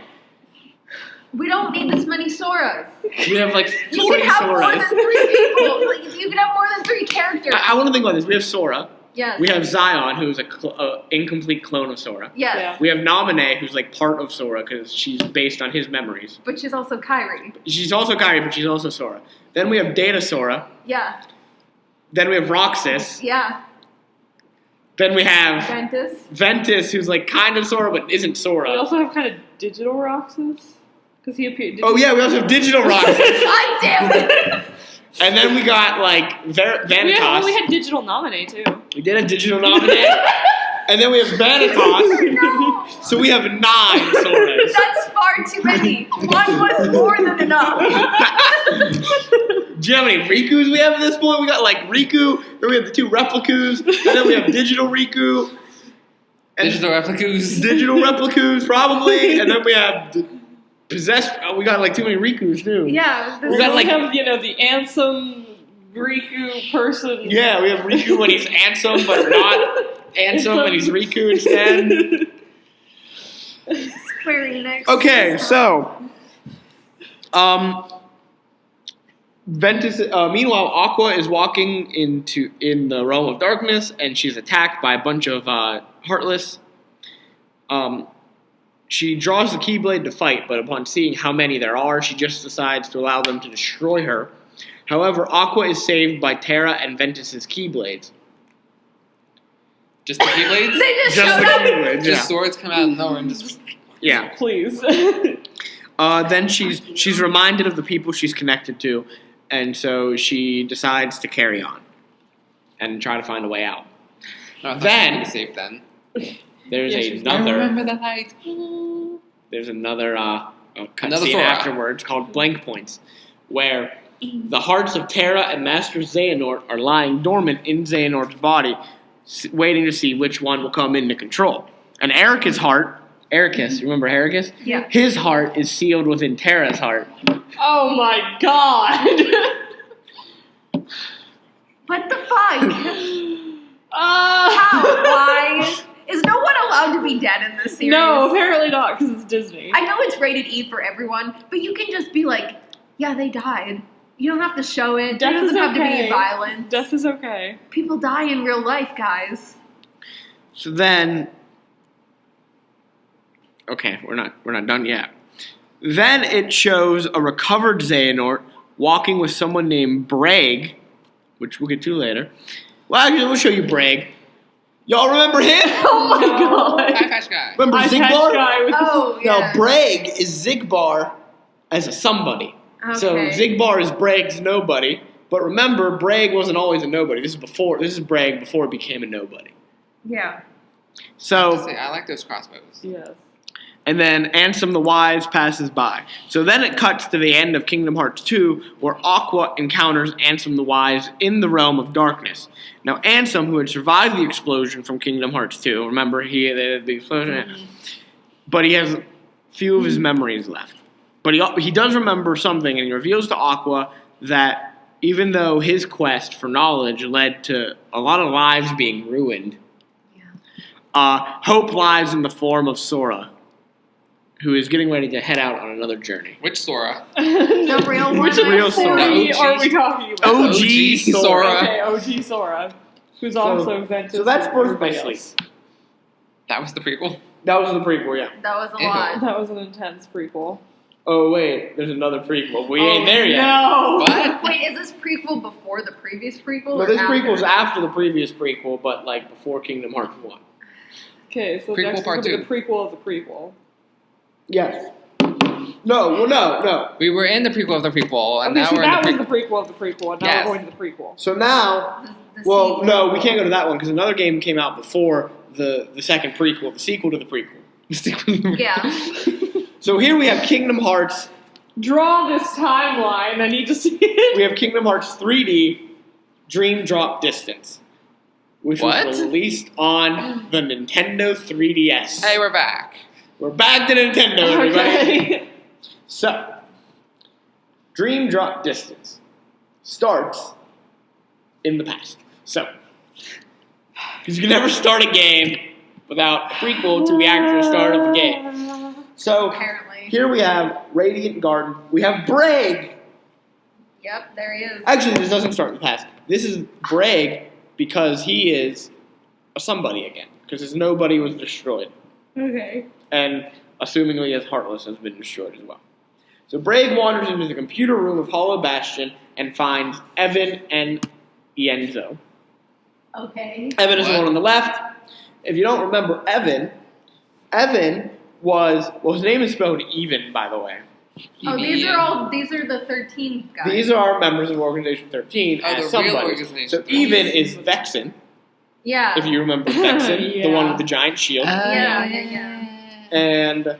We don't need this many Soras.
We have like
You
40
can have more than
Soras.
3 people. Like, you can have more than 3 characters.
I want to think about this. We have Sora.
Yes.
We have Zion, who's a incomplete clone of Sora.
Yes.
Yeah.
We have Naminé, who's like part of Sora because she's based on his memories.
But she's also Kyrie.
She's also Kairi, but she's also Sora. Then we have Data Sora.
Yeah.
Then we have Roxas.
Yeah.
Then we have
Ventus.
Ventus, who's like kind of Sora, but isn't
We
Sora.
also have kind of digital Roxas. Because he appeared.
Oh yeah, we also have Digital Roxas.
God damn it!
And then we got like Vanitas.
We had digital nominate too.
We did a digital nominate. And then we have Vanitas.
No!
So we have 9 Soras.
That's far too many. 1 was more than enough.
Do you know how many Rikus we have at this point? We got like Riku, then we have the 2 Replicus, and then we have Digital Riku. And Digital Replicus, probably. And then we have Possessed. We got like too many Rikus, too.
Yeah.
We got, like-
have, the Ansem Riku person.
Yeah, we have Riku when he's Ansem, but not Ansem and he's Riku instead.
Square Enix.
Okay, so Ventus. Meanwhile, Aqua is walking in the realm of darkness, and she's attacked by a bunch of Heartless. She draws the Keyblade to fight, but upon seeing how many there are, she just decides to allow them to destroy her. However, Aqua is saved by Terra and Ventus's Keyblades.
Just the Keyblades?
They just
Just
showed
the
up.
Keyblades, yeah.
Just swords come out of nowhere and just...
Yeah.
Please.
Then she's reminded of the people she's connected to, and so she decides to carry on and try to find a way out.
No, I thought
Then-
she was safe then.
There's
Yeah, she's-
I
another.
remember that night.
There's another
Another
cutscene
Sora.
afterwards called Blank Points, where the hearts of Terra and Master Xehanort are lying dormant in Xehanort's body, waiting to see which one will come into control. And Ericus' heart, Ericus, remember Ericus?
Yeah.
His heart is sealed within Terra's heart.
Oh my god.
What the fuck? How? Why? Is no one allowed to be dead in this series?
No, apparently not, because it's Disney.
I know it's rated E for everyone, but you can just be like, yeah, they died. You don't have to show it.
Death
There doesn't
is
have to
okay.
be violence.
Death is okay.
People die in real life, guys.
So then, okay, we're not done yet. Then it shows a recovered Xehanort walking with someone named Bragg, which we'll get to later. Well, actually, we'll show you Bragg. Y'all remember him?
Oh my god.
Eye patch guy.
Remember
Eye patch
Zigbar?
guy with
Oh, yeah.
Now, Bragg is Zigbar as a somebody. So
Okay.
Zigbar is Bragg's nobody. But remember, Bragg wasn't always a nobody. This is Bragg before he became a nobody.
Yeah.
So,
I like those crossbows.
Yes.
and then Ansem the Wise passes by. So then it cuts to the end of Kingdom Hearts 2, where Aqua encounters Ansem the Wise in the realm of darkness. Now Ansem, who had survived the explosion from Kingdom Hearts 2, remember the explosion, but he has few of his memories left. But he does remember something, and he reveals to Aqua that even though his quest for knowledge led to a lot of lives being ruined, hope lies in the form of Sora, who is getting ready to head out on another journey.
Which Sora?
The real one.
Which
real
Sora
Sora.
are we talking about?
OG Sora.
Okay, OG Sora. Who's also Ventus.
So that's
and
Birth by
everybody
Sleep.
else.
That was the prequel?
That was the prequel, yeah.
That was a
Ew.
lot.
That was an intense prequel.
Oh, wait, there's another prequel. We ain't there yet.
No.
What?
Wait, is this prequel before the previous prequel?
No,
or
this
after?
prequel's after the previous prequel, but like before Kingdom Hearts 1.
Okay, so
Prequel
next is
part
gonna be
two.
the prequel of the prequel.
Yes. No.
We were in the prequel of the prequel, and
Okay,
now
so
we're in
that
the
was the
prequel.
prequel of the prequel, and now
Yes.
we're going to the prequel.
So now,
The
well,
sequel.
no, we can't go to that one because another game came out before the second prequel, the sequel to the prequel.
Yeah.
So here we have Kingdom Hearts.
Draw this timeline. I need to see it.
We have Kingdom Hearts 3D Dream Drop Distance, which
What?
was released on the Nintendo 3DS.
Hey, we're back.
We're back to Nintendo, everybody.
Okay.
So, Dream Drop Distance starts in the past. So, because you can never start a game without a prequel to the actual start of the game. So,
Apparently.
here we have Radiant Garden. We have Bragg.
Yep, there he is.
Actually, this doesn't start in the past. This is Bragg because he is a somebody again. Because his nobody was destroyed.
Okay.
And assumingly his Heartless has been destroyed as well. So Bragg wanders into the computer room of Hollow Bastion and finds Evan and Ienzo.
Okay.
Evan is the
What?
one on the left. If you don't remember Evan was, well, his name is spelled even, by the way.
Oh, these are the 13 guys.
These are members of Organization 13
Oh,
as
the real
somebody.
Organization
So
13.
even is Vexen,
Yeah.
if you remember Vexen, the
Yeah.
one with the giant shield.
Yeah.
And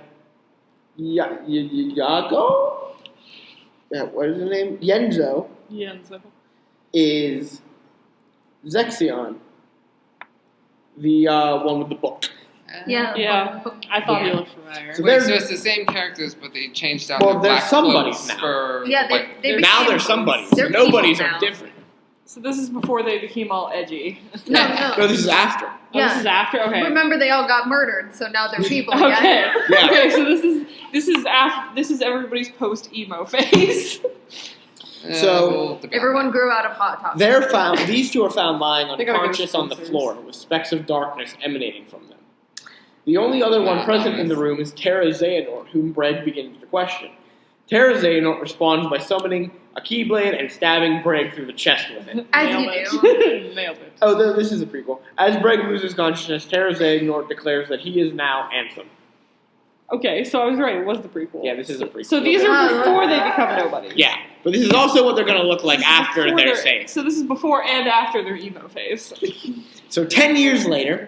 Yago? what is his name? Yenzo is Zexion, the one with the book.
Yeah.
I thought he looked familiar.
So
Wait, so it's the same characters, but they changed out
Well,
their
they're
black
somebodies
clothes
now.
for
Yeah,
like,
they
Now
became-
they're somebodies.
they're
Nobodies
people
are
now.
different.
So this is before they became all edgy.
No.
No, this is after.
Oh,
Yeah.
this is after. Okay.
Remember, they all got murdered, so now they're people
Okay.
again.
Yeah.
Okay. So this is everybody's post emo phase.
So,
we'll debate
Everyone grew out of hot topics.
These two are found lying
They gotta go to
unconscious on the
sponsors.
floor with specks of darkness emanating from them. The only other one present in the room is Terra Xehanort, whom Breg begins to question. Terra Xehanort responds by summoning a keyblade and stabbing Breg through the chest with it.
As
Nailed
you
it. Nailed it.
Oh, this is a prequel. As Breg loses consciousness, Terra Xehanort declares that he is now Anthem.
Okay, so I was right. It was the prequel.
Yeah, this is a prequel.
So these are before they become nobodies.
Yeah, but this is also what they're going to look like
This is
after
before
they're
their-
saved.
So this is before and after their emo phase.
So 10 years later,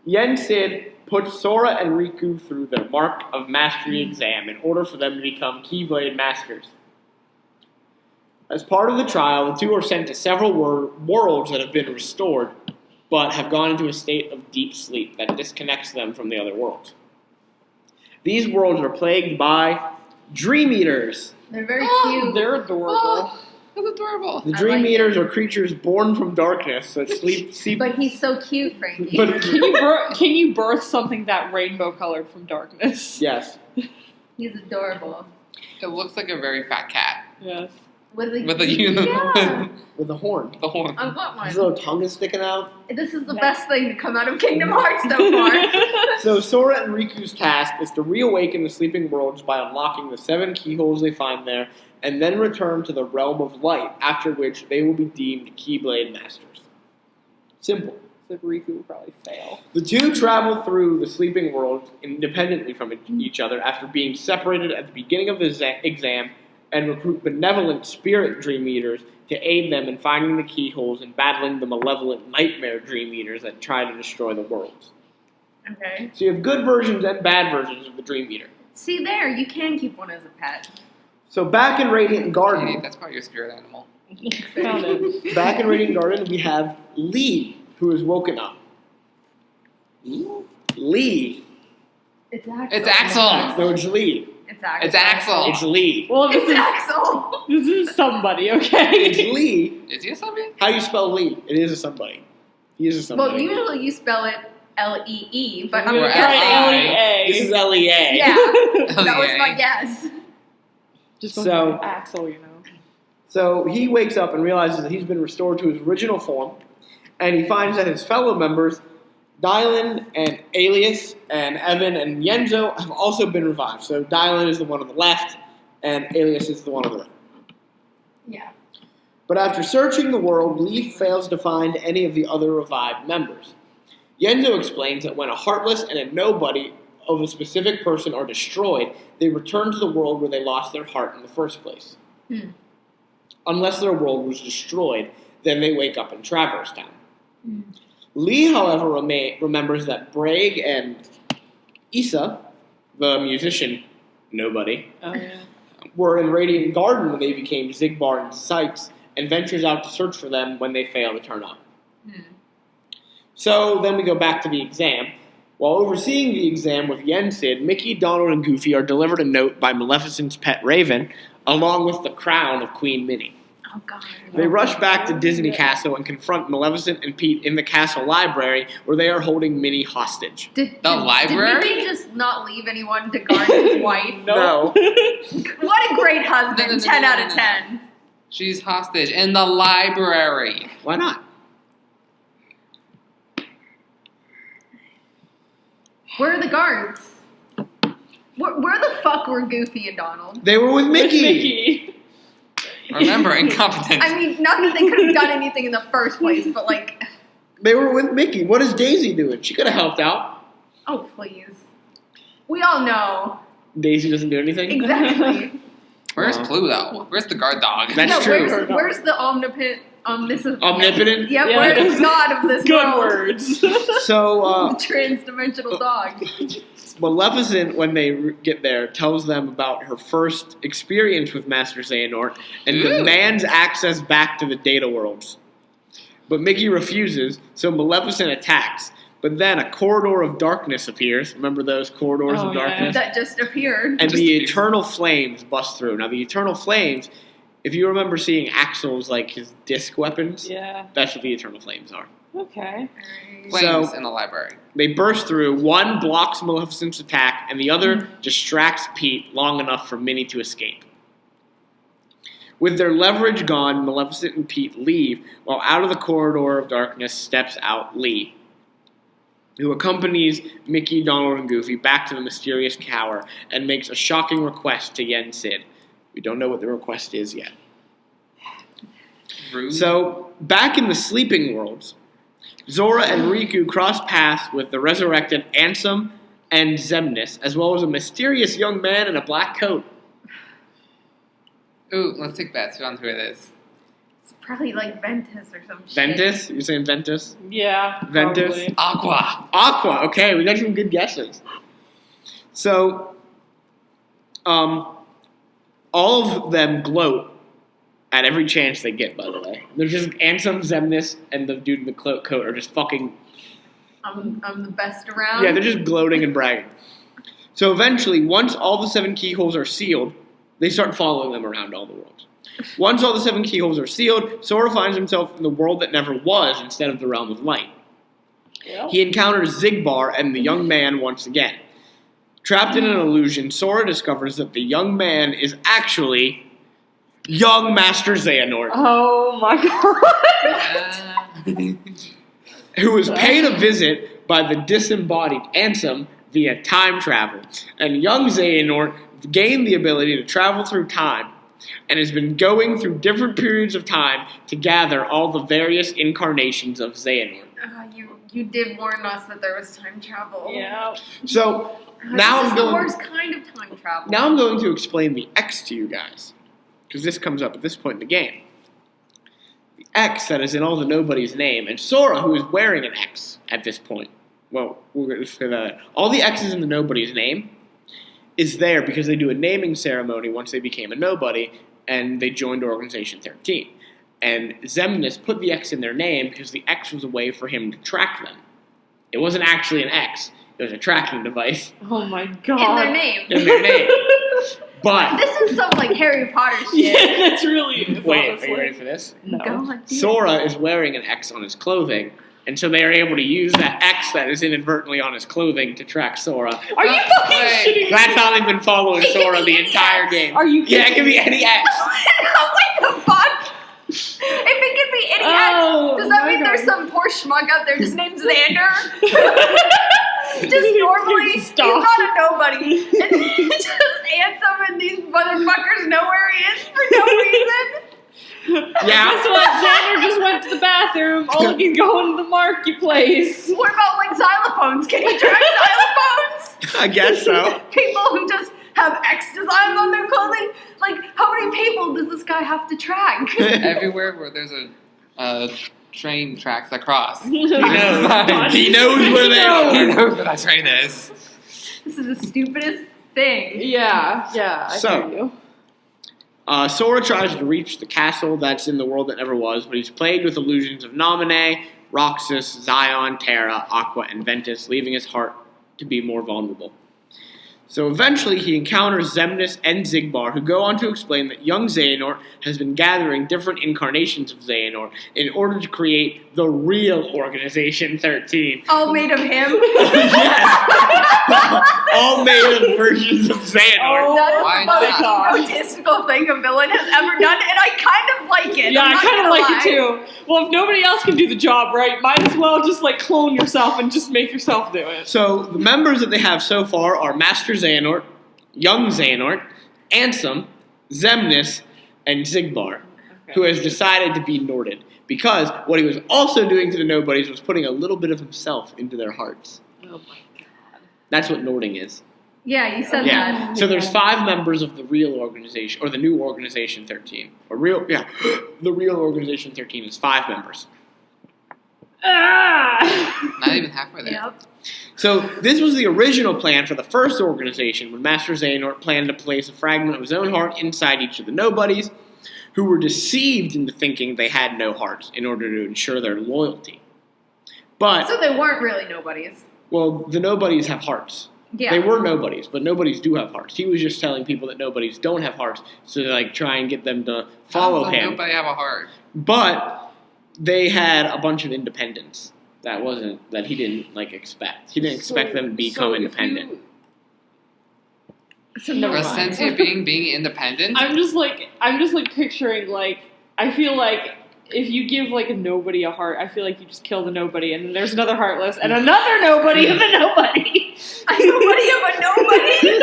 Yen Sid puts Sora and Riku through their Mark of Mastery exam in order for them to become Keyblade Masters. As part of the trial, the two are sent to several worlds that have been restored, but have gone into a state of deep sleep that disconnects them from the other worlds. These worlds are plagued by Dream Eaters.
They're very
Oh,
cute.
they're adorable.
Oh, that's adorable.
The
I
Dream
like
Eaters are creatures born from darkness that sleep.
But he's so cute, Frankie.
But
Can you birth something that rainbow colored from darkness?
yes,
He's adorable.
It looks like a very fat cat
Yes.
With a
with a
yeah.
with a horn.
the horn.
I want
His
one.
little tongue is sticking out.
This is the best thing to come out of Kingdom Hearts so far.
So Sora and Riku's task is to reawaken the sleeping worlds by unlocking the 7 keyholes they find there, and then return to the realm of light, after which they will be deemed Keyblade Masters. Simple.
So Riku will probably fail.
The two travel through the sleeping worlds independently from each other after being separated at the beginning of the exam and recruit benevolent spirit Dream Eaters to aid them in finding the keyholes and battling the malevolent nightmare Dream Eaters that try to destroy the worlds.
Okay.
So you have good versions and bad versions of the Dream Eater.
See there, you can keep one as a pet.
So back in Radiant
Katie,
Garden,
that's probably your spirit animal.
Found it.
back in Radiant Garden, we have Lee, who is woken up. Lee.
It's Axel.
It's Axel.
No, it's Lee.
It's Axel.
It's Axel.
It's Lee.
Well, this
It's
is
Axel.
this is somebody, okay?
It's Lee.
Is he a zombie?
How do you spell Lee? It is a somebody. He is a
Well,
somebody.
usually you spell it L-E-E, but I'm
We're
Or
guessing.
L-E-A.
This is L-E-A.
Yeah, that was
L-E-A.
my guess.
Just
So-
so Axel, you know.
So he wakes up and realizes that he's been restored to his original form, and he finds that his fellow members, Dylan and Alias and Evan and Yenzo, have also been revived. So Dylan is the one on the left, and Alias is the one on the right.
Yeah.
But after searching the world, Leaf fails to find any of the other revived members. Yenzo explains that when a heartless and a nobody of a specific person are destroyed, they return to the world where they lost their heart in the first place. Unless their world was destroyed, then they wake up in Traverse Town. Lee, however, remembers that Brag and Issa, the musician nobody,
Oh yeah.
were in Radiant Garden when they became Zigbar and Sykes, and ventures out to search for them when they fail to turn up. So then we go back to the exam. While overseeing the exam with Yensid, Mickey, Donald, and Goofy are delivered a note by Maleficent's pet Raven, along with the crown of Queen Minnie.
Oh, God.
They rush back to Disney Castle and confront Maleficent and Pete in the castle library, where they are holding Minnie hostage.
Did
library?
Did Mickey just not leave anyone to guard his wife?
No.
What a great husband.
No.
10 out of 10.
She's hostage in the library.
Why not?
Where are the guards? Where the fuck were Goofy and Donald?
They were with
With
Mickey.
Mickey.
Remember, incompetent.
I mean, not that they could have done anything in the first place, but like,
They were with Mickey. What is Daisy doing? She could have helped out.
oh, please. We all know.
Daisy doesn't do anything?
Exactly.
Where's Pluto? Where's the guard dog?
That's
No,
true.
Where's the omnipotent
Omnipotent?
Yep,
Yeah.
we're the god of this
Good
world.
words.
So,
The trans-dimensional dog.
Maleficent, when they get there, tells them about her first experience with Master Xehanort and demands access back to the data worlds. But Mickey refuses, so Maleficent attacks. But then a corridor of darkness appears. Remember those corridors of
Yeah.
darkness?
That just appeared.
And the Eternal Flames bust through. Now, the Eternal Flames, if you remember seeing Axel's, like, his disc weapons,
Yeah.
that's what the Eternal Flames are.
Okay.
Flames
So-
in the library.
They burst through. One blocks Maleficent's attack, and the other distracts Pete long enough for Minnie to escape. With their leverage gone, Maleficent and Pete leave, while out of the corridor of darkness steps out Lee, who accompanies Mickey, Donald, and Goofy back to the mysterious tower and makes a shocking request to Yen Sid. We don't know what the request is yet.
Rude.
So, back in the sleeping worlds, Zora and Riku cross paths with the resurrected Ansem and Xemnas, as well as a mysterious young man in a black coat.
Ooh, let's take bets on who it is.
It's probably like Ventus or some shit.
Ventus? You're saying Ventus?
Yeah.
Ventus?
Probably.
Aqua.
Aqua. Okay, we got some good guesses. So, all of them gloat at every chance they get, by the way. They're just Ansem, Xemnas, and the dude in the coat are just fucking...
I'm the best around.
Yeah, they're just gloating and bragging. So eventually, once all the 7 keyholes are sealed, they start following them around all the worlds. Once all the 7 keyholes are sealed, Sora finds himself in the world that never was instead of the realm of light.
Yep.
He encounters Xigbar and the young man once again. Trapped in an illusion, Sora discovers that the young man is actually young Master Xehanort,
Oh my god.
who was paid a visit by the disembodied Ansem via time travel. And young Xehanort gained the ability to travel through time and has been going through different periods of time to gather all the various incarnations of Xehanort.
You did warn us that there was time travel.
Yeah.
So now
this
I'm
is the
going.
worst kind of time travel.
Now I'm going to explain the X to you guys, because this comes up at this point in the game. The X that is in all the nobody's name, and Sora, who is wearing an X at this point. Well, we're going to say that. All the X's in the nobody's name is there because they do a naming ceremony once they became a nobody, and they joined Organization 13. And Xemnas put the X in their name because the X was a way for him to track them. It wasn't actually an X. It was a tracking device
Oh my
In
god.
their name.
in their name. But,
This is some like Harry Potter
Yeah,
shit.
that's really it.
wait, are
honestly.
you ready for this?
No.
God, dude.
Sora is wearing an X on his clothing, and so they are able to use that X that is inadvertently on his clothing to track Sora.
Are you fucking
Wait.
shitting me?
That's how they've been following
It can
Sora
be
the
any
entire
X.
game.
Are you
Yeah, it
kidding
can be
me?
any X.
What the fuck? If it could be any
Oh,
X, does that
my
mean
God.
there's some poor schmuck out there just named Xander? Just normally, he's
Stop.
not a nobody. And just Ansem and these motherfuckers know where he is for no reason.
Yeah.
Guess what? Xander just went to the bathroom. Oh, he's going to the marketplace.
What about like xylophones? Can you track xylophones?
I guess so.
People who just have X designs on their clothing? Like, how many people does this guy have to track?
Everywhere where there's a train tracks that cross.
He
knows. He knows where they are.
He knows where that train is.
This is the stupidest thing.
Yeah, I
So-
hear you.
Sora tries to reach the castle that's in the world that never was, but he's plagued with illusions of Naminé, Roxas, Zion, Terra, Aqua, and Ventus, leaving his heart to be more vulnerable. So eventually he encounters Xemnas and Xigbar, who go on to explain that young Xehanort has been gathering different incarnations of Xehanort in order to create the real Organization 13.
All made of him.
Yes! All made of versions of Xehanort.
Oh,
That is
Why
the most
not?
egotistical thing a villain has ever done, and I kind of like it.
Yeah,
I'm
I
not
kind
gonna
of like
lie.
it too. Well, if nobody else can do the job right, might as well just like clone yourself and just make yourself do it.
So the members that they have so far are Master Xehanort, Young Xehanort, Ansem, Xemnas, and Xigbar, who has decided to be Norded. Because what he was also doing to the nobodies was putting a little bit of himself into their hearts.
Oh my god.
That's what Nording is.
Yeah, you said
Yeah.
that.
So there's 5 members of the real organization, or the new Organization 13. The real Organization 13 is 5 members.
Not even halfway there.
Yep.
So this was the original plan for the first organization when Master Xehanort planned to place a fragment of his own heart inside each of the nobodies, who were deceived into thinking they had no hearts in order to ensure their loyalty. But,
So they weren't really nobodies.
well, the nobodies have hearts.
Yeah.
They were nobodies, but nobodies do have hearts. He was just telling people that nobodies don't have hearts, so to try and get them to follow
How does
him.
Nobody have a heart.
But they had a bunch of independence that he didn't expect. He didn't expect them to become independent.
So never
A
mind.
sentient being independent.
I'm just picturing I feel like if you give a nobody a heart, I feel like you just kill the nobody, and then there's another heartless, and another nobody of a nobody.
A nobody of a nobody.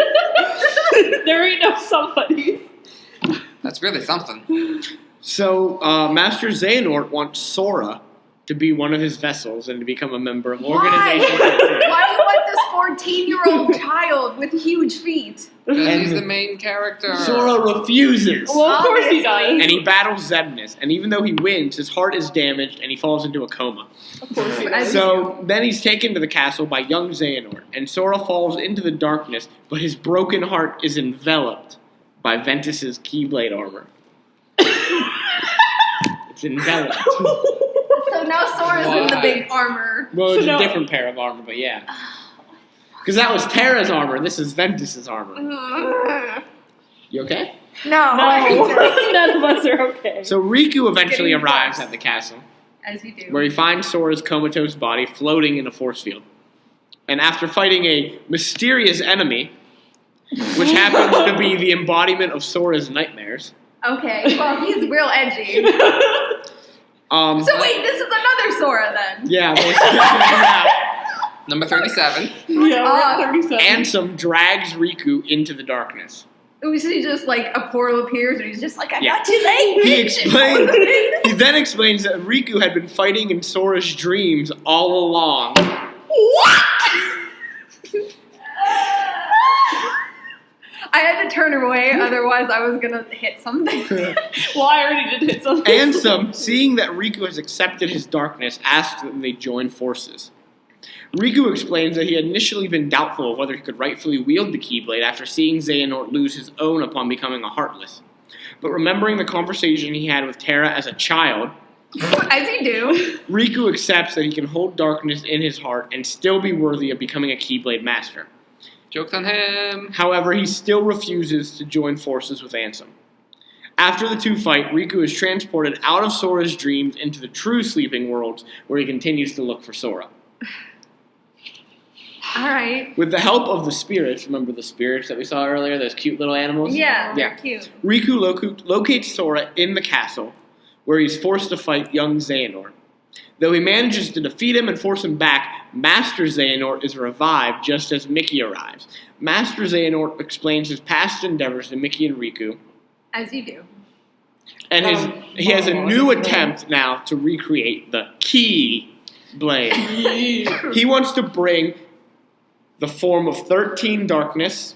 There ain't no somebodies.
That's really something.
So Master Xehanort wants Sora to be one of his vessels and to become a member of Organization 13.
Why do you want this 14-year-old child with huge feet?
Because he's the main character.
Sora refuses.
Well, of course he
Obviously.
does.
And he battles Xemnas, and even though he wins, his heart is damaged and he falls into a coma.
Of course he
As
does.
So then he's taken to the castle by young Xehanort, and Sora falls into the darkness, but his broken heart is enveloped by Ventus's Keyblade armor. It's enveloped.
So now Sora's in the
Why?
big armor.
Well, it's
So
a
no-
different pair of armor, but yeah. Because that was Terra's armor, this is Ventus's armor. You okay?
No.
No, none of us are okay.
So Riku eventually
Getting
arrives
close.
at the castle,
As you do.
where he finds Sora's comatose body floating in a force field. And after fighting a mysterious enemy, which happens to be the embodiment of Sora's nightmares.
Okay, well, he's real edgy. So wait, this is another Sora then?
Yeah, basically.
Number 37.
Yeah, we're at
Oh.
37.
Ansem drags Riku into the darkness.
We see just a portal appears and he's just like, I
Yeah.
got you late.
He explains. He then explains that Riku had been fighting in Sora's dreams all along.
What? I had to turn away, otherwise I was gonna hit something.
Well, I already did hit something.
Ansem, seeing that Riku has accepted his darkness, asks that they join forces. Riku explains that he had initially been doubtful of whether he could rightfully wield the Keyblade after seeing Xehanort lose his own upon becoming a Heartless. But remembering the conversation he had with Terra as a child,
As you do.
Riku accepts that he can hold darkness in his heart and still be worthy of becoming a Keyblade Master.
Joke's on him.
However, he still refuses to join forces with Ansem. After the two fight, Riku is transported out of Sora's dreams into the true sleeping worlds, where he continues to look for Sora.
Alright.
With the help of the spirits, remember the spirits that we saw earlier, those cute little animals?
Yeah, they're
Yeah.
cute.
Riku locates Sora in the castle, where he's forced to fight young Xehanort. Though he manages to defeat him and force him back, Master Xehanort is revived just as Mickey arrives. Master Xehanort explains his past endeavors to Mickey and Riku,
As you do.
and he has a new attempt now to recreate the Key Blade. He wants to bring the form of 13 darkness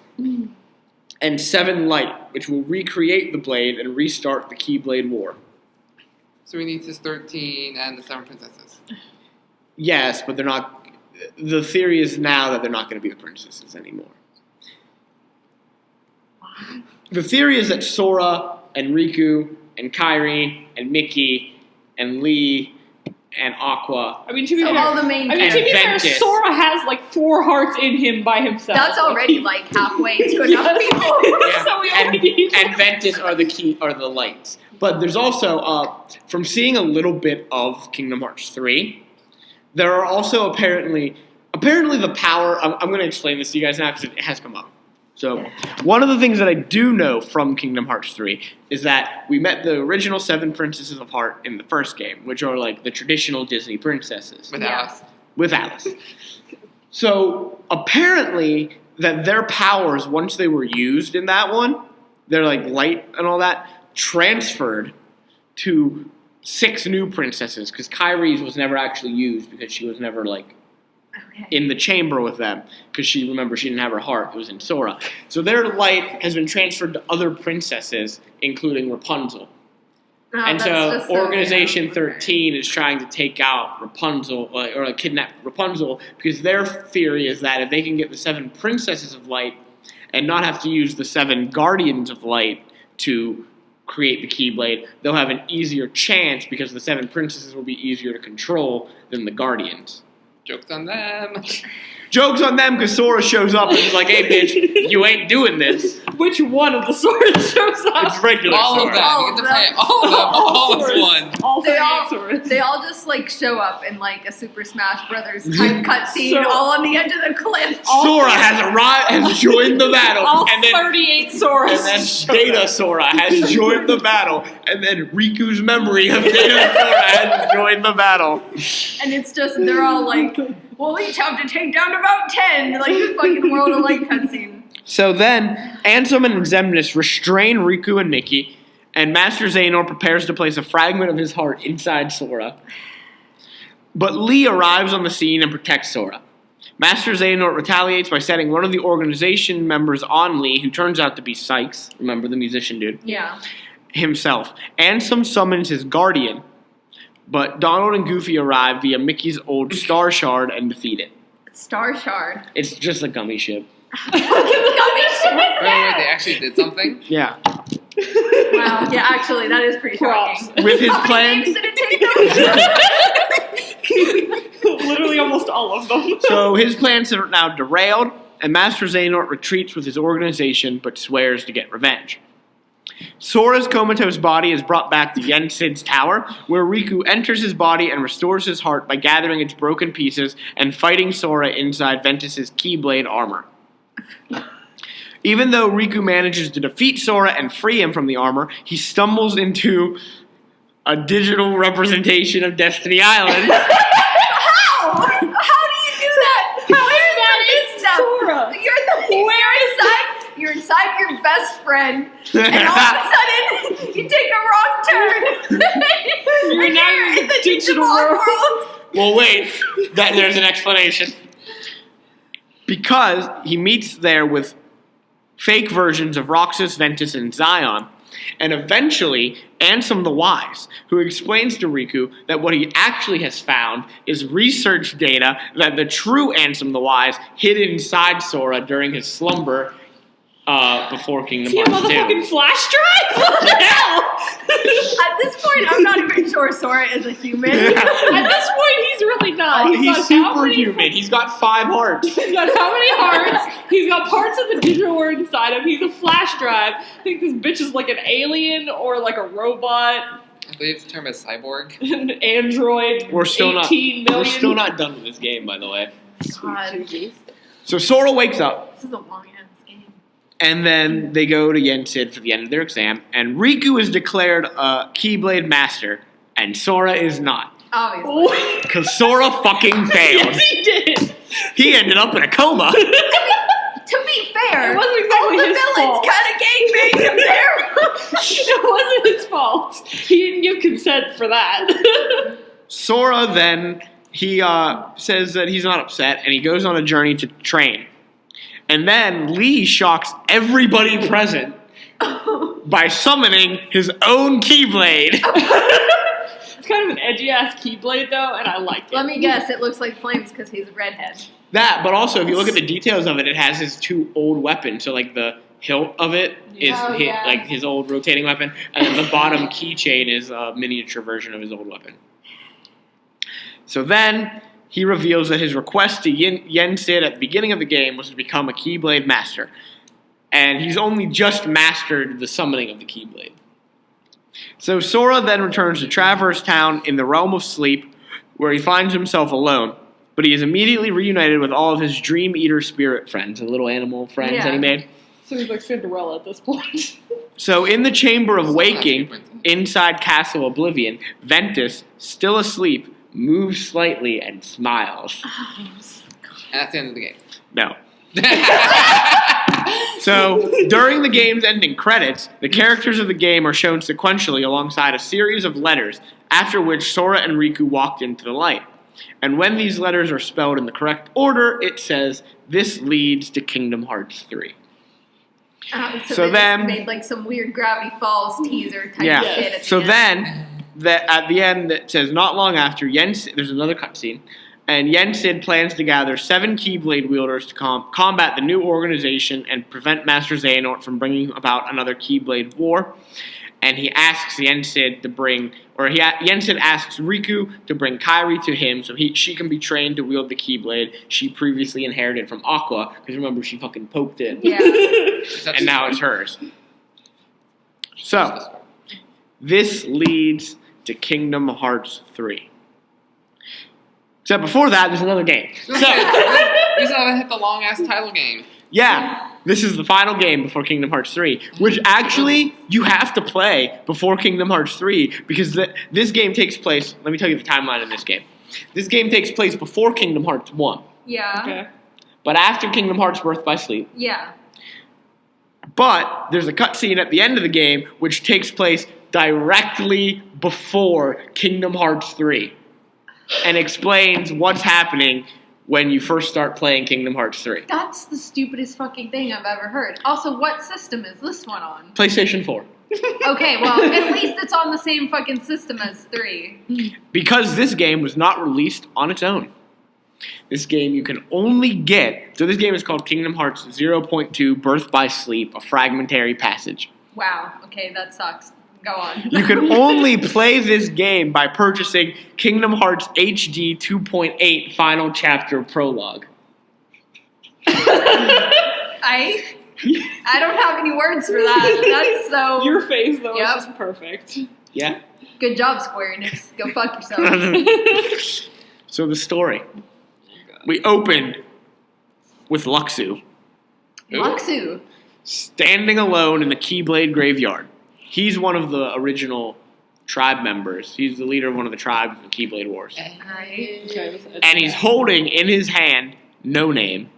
and 7 light, which will recreate the blade and restart the Keyblade War.
So he needs his 13 and the 7 princesses.
Yes, but they're not. The theory is now that they're not going to be the princesses anymore. The theory is that Sora and Riku and Kairi and Mickey and Lee and Aqua.
I mean, to be
So
fair,
all the main
to be fair,
Ventus.
Sora has 4 hearts in him by himself.
That's already halfway to enough people.
Yeah,
So we only need-
and Ventus are the lights. But there's also, from seeing a little bit of Kingdom Hearts 3, there are also apparently the power. I'm going to explain this to you guys now because it has come up. So, one of the things that I do know from Kingdom Hearts 3 is that we met the original 7 princesses of Heart in the first game, which are the traditional Disney princesses.
With
Yeah.
Alice.
With Alice. So, apparently, that their powers, once they were used in that one, their light and all that, transferred to 6 new princesses, because Kairi's was never actually used because she was never
Okay.
in the chamber with them because she didn't have her heart. It was in Sora. So their light has been transferred to other princesses, including Rapunzel.
Oh,
And
that's
so
just
Organization
yeah.
13 is trying to take out Rapunzel, or kidnap Rapunzel, because their theory is that if they can get the 7 princesses of light and not have to use the 7 guardians of light to create the Keyblade, they'll have an easier chance because the 7 princesses will be easier to control than the guardians.
Jokes on them.
Joke's on them because Sora shows up and is like, hey bitch, you ain't doing this.
Which one of the swords shows up?
It's regular
All
Sora.
of them.
All
You get to
of
play
them.
all of them. All as
swords.
one.
All
They
38
all,
swords.
they all just like show up in like a Super Smash Brothers type cutscene,
So-
all on the edge of the cliff.
Sora has joined the battle.
All
and then
38 swords.
And then Data Sora has joined the battle. And then Riku's memory of Data Sora has joined the battle.
And it's just, they're all like, we'll each have to take down about 10, like the fucking World of Light cutscene.
So then, Ansem and Xemnas restrain Riku and Mickey, and Master Xehanort prepares to place a fragment of his heart inside Sora. But Lee arrives on the scene and protects Sora. Master Xehanort retaliates by setting one of the organization members on Lee, who turns out to be Sykes, remember the musician dude,
Yeah.
himself. Ansem summons his guardian, but Donald and Goofy arrive via Mickey's old Star Shard and defeat it.
Star Shard.
It's just a gummy ship.
Fucking gummy shit.
Wait, they actually did something?
Yeah.
Wow, yeah, actually, that is pretty
Props.
shocking.
With his
How many
plan,
games did it take them?
Literally almost all of them.
so his plans are now derailed, and Master Xehanort retreats with his organization, but swears to get revenge. Sora's comatose body is brought back to Yen Sid's tower, where Riku enters his body and restores his heart by gathering its broken pieces and fighting Sora inside Ventus's Keyblade armor. Even though Riku manages to defeat Sora and free him from the armor, he stumbles into a digital representation of Destiny Island.
How? How do you do that? How is that?
Sora.
You're inside your best friend, and all of a sudden you take a wrong turn.
You're now
in the
digital
Digimon
world.
Well, wait, there's an explanation. Because he meets there with fake versions of Roxas, Ventus, and Zion, and eventually Ansem the Wise, who explains to Riku that what he actually has found is research data that the true Ansem the Wise hid inside Sora during his slumber before Kingdom
Is he a
Hearts 2.
motherfucking flash drive? What the hell?
At this point, I'm not even sure Sora is a human.
At this point, he's really not.
He's
got how many-
superhuman. He's got 5 hearts.
He's got how many hearts? He's got parts of the digital world inside him. He's a flash drive. I think this bitch is like an alien or like a robot,
I believe the term is cyborg.
an android.
We're still
18 million.
We're still not done with this game, by the way.
God, this
So Sora wakes up,
is a long ass game.
and then they go to Yen Sid for the end of their exam, and Riku is declared a Keyblade Master, and Sora is not.
Obviously.
Because Sora fucking failed.
Yes, he did.
He ended up in a coma.
To be fair,
It wasn't exactly
all the
his
villains
fault.
kind of gangbanged him there.
It wasn't his fault. He didn't give consent for that.
Sora then, he says that he's not upset, and he goes on a journey to train. And then Lee shocks everybody present by summoning his own Keyblade.
It's kind of an edgy ass Keyblade though, and I like it.
Let me guess, it looks like flames because he's a redhead.
That, but also if you look at the details of it, it has his 2 old weapons. So like the hilt of it is
Oh, yeah.
like his old rotating weapon, and then the bottom keychain is a miniature version of his old weapon. So then he reveals that his request to Yen Sid at the beginning of the game was to become a Keyblade Master, and he's only just mastered the summoning of the Keyblade. So Sora then returns to Traverse Town in the Realm of Sleep, where he finds himself alone. But he is immediately reunited with all of his Dream Eater spirit friends, the little animal friends that he
Yeah.
made.
So he's like Cinderella at this point.
So in the Chamber of Waking,
That's good.
inside Castle Oblivion, Ventus, still asleep, moves slightly and smiles.
And that's the end of the game.
No. So, during the game's ending credits, the characters of the game are shown sequentially alongside a series of letters, after which Sora and Riku walked into the light. And when these letters are spelled in the correct order, it says, "This leads to Kingdom Hearts 3."
So they just made like some weird Gravity Falls teaser type shit. At
So
the end.
then, at the end, it says, "Not long after, there's another cutscene, and Yensid plans to gather 7 Keyblade wielders to combat the new organization and prevent Master Xehanort from bringing about another Keyblade war." And he asks Yensid Yensid asks Riku to bring Kairi to him so she can be trained to wield the Keyblade she previously inherited from Aqua, because remember, she fucking poked it.
Yeah.
And now it's hers. So, this leads to Kingdom Hearts 3. Except before that, there's another game.
We still haven't hit the long-ass title game.
Yeah, this is the final game before Kingdom Hearts 3, which actually you have to play before Kingdom Hearts 3 because this game takes place, let me tell you the timeline of this game. This game takes place before Kingdom Hearts 1,
Yeah.
Okay.
but after Kingdom Hearts Birth by Sleep.
Yeah.
But there's a cutscene at the end of the game which takes place directly before Kingdom Hearts 3 and explains what's happening when you first start playing Kingdom Hearts 3.
That's the stupidest fucking thing I've ever heard. Also, what system is this one on?
PlayStation 4.
Okay, well, at least it's on the same fucking system as 3.
Because this game was not released on its own. This game you can only get... So this game is called Kingdom Hearts 0.2 Birth by Sleep, a fragmentary passage.
Wow, okay, that sucks. Go on.
You can only play this game by purchasing Kingdom Hearts HD 2.8 Final Chapter Prologue.
I don't have any words for that. That's so...
Your face, though,
Yep.
is just perfect.
Yeah?
Good job, Square Enix. Go fuck yourself.
So the story. We opened with Luxu
Luxu.
standing alone in the Keyblade graveyard. He's one of the original tribe members. He's the leader of one of the tribes in the Keyblade Wars.
Right.
Okay,
And he's holding in his hand No Name.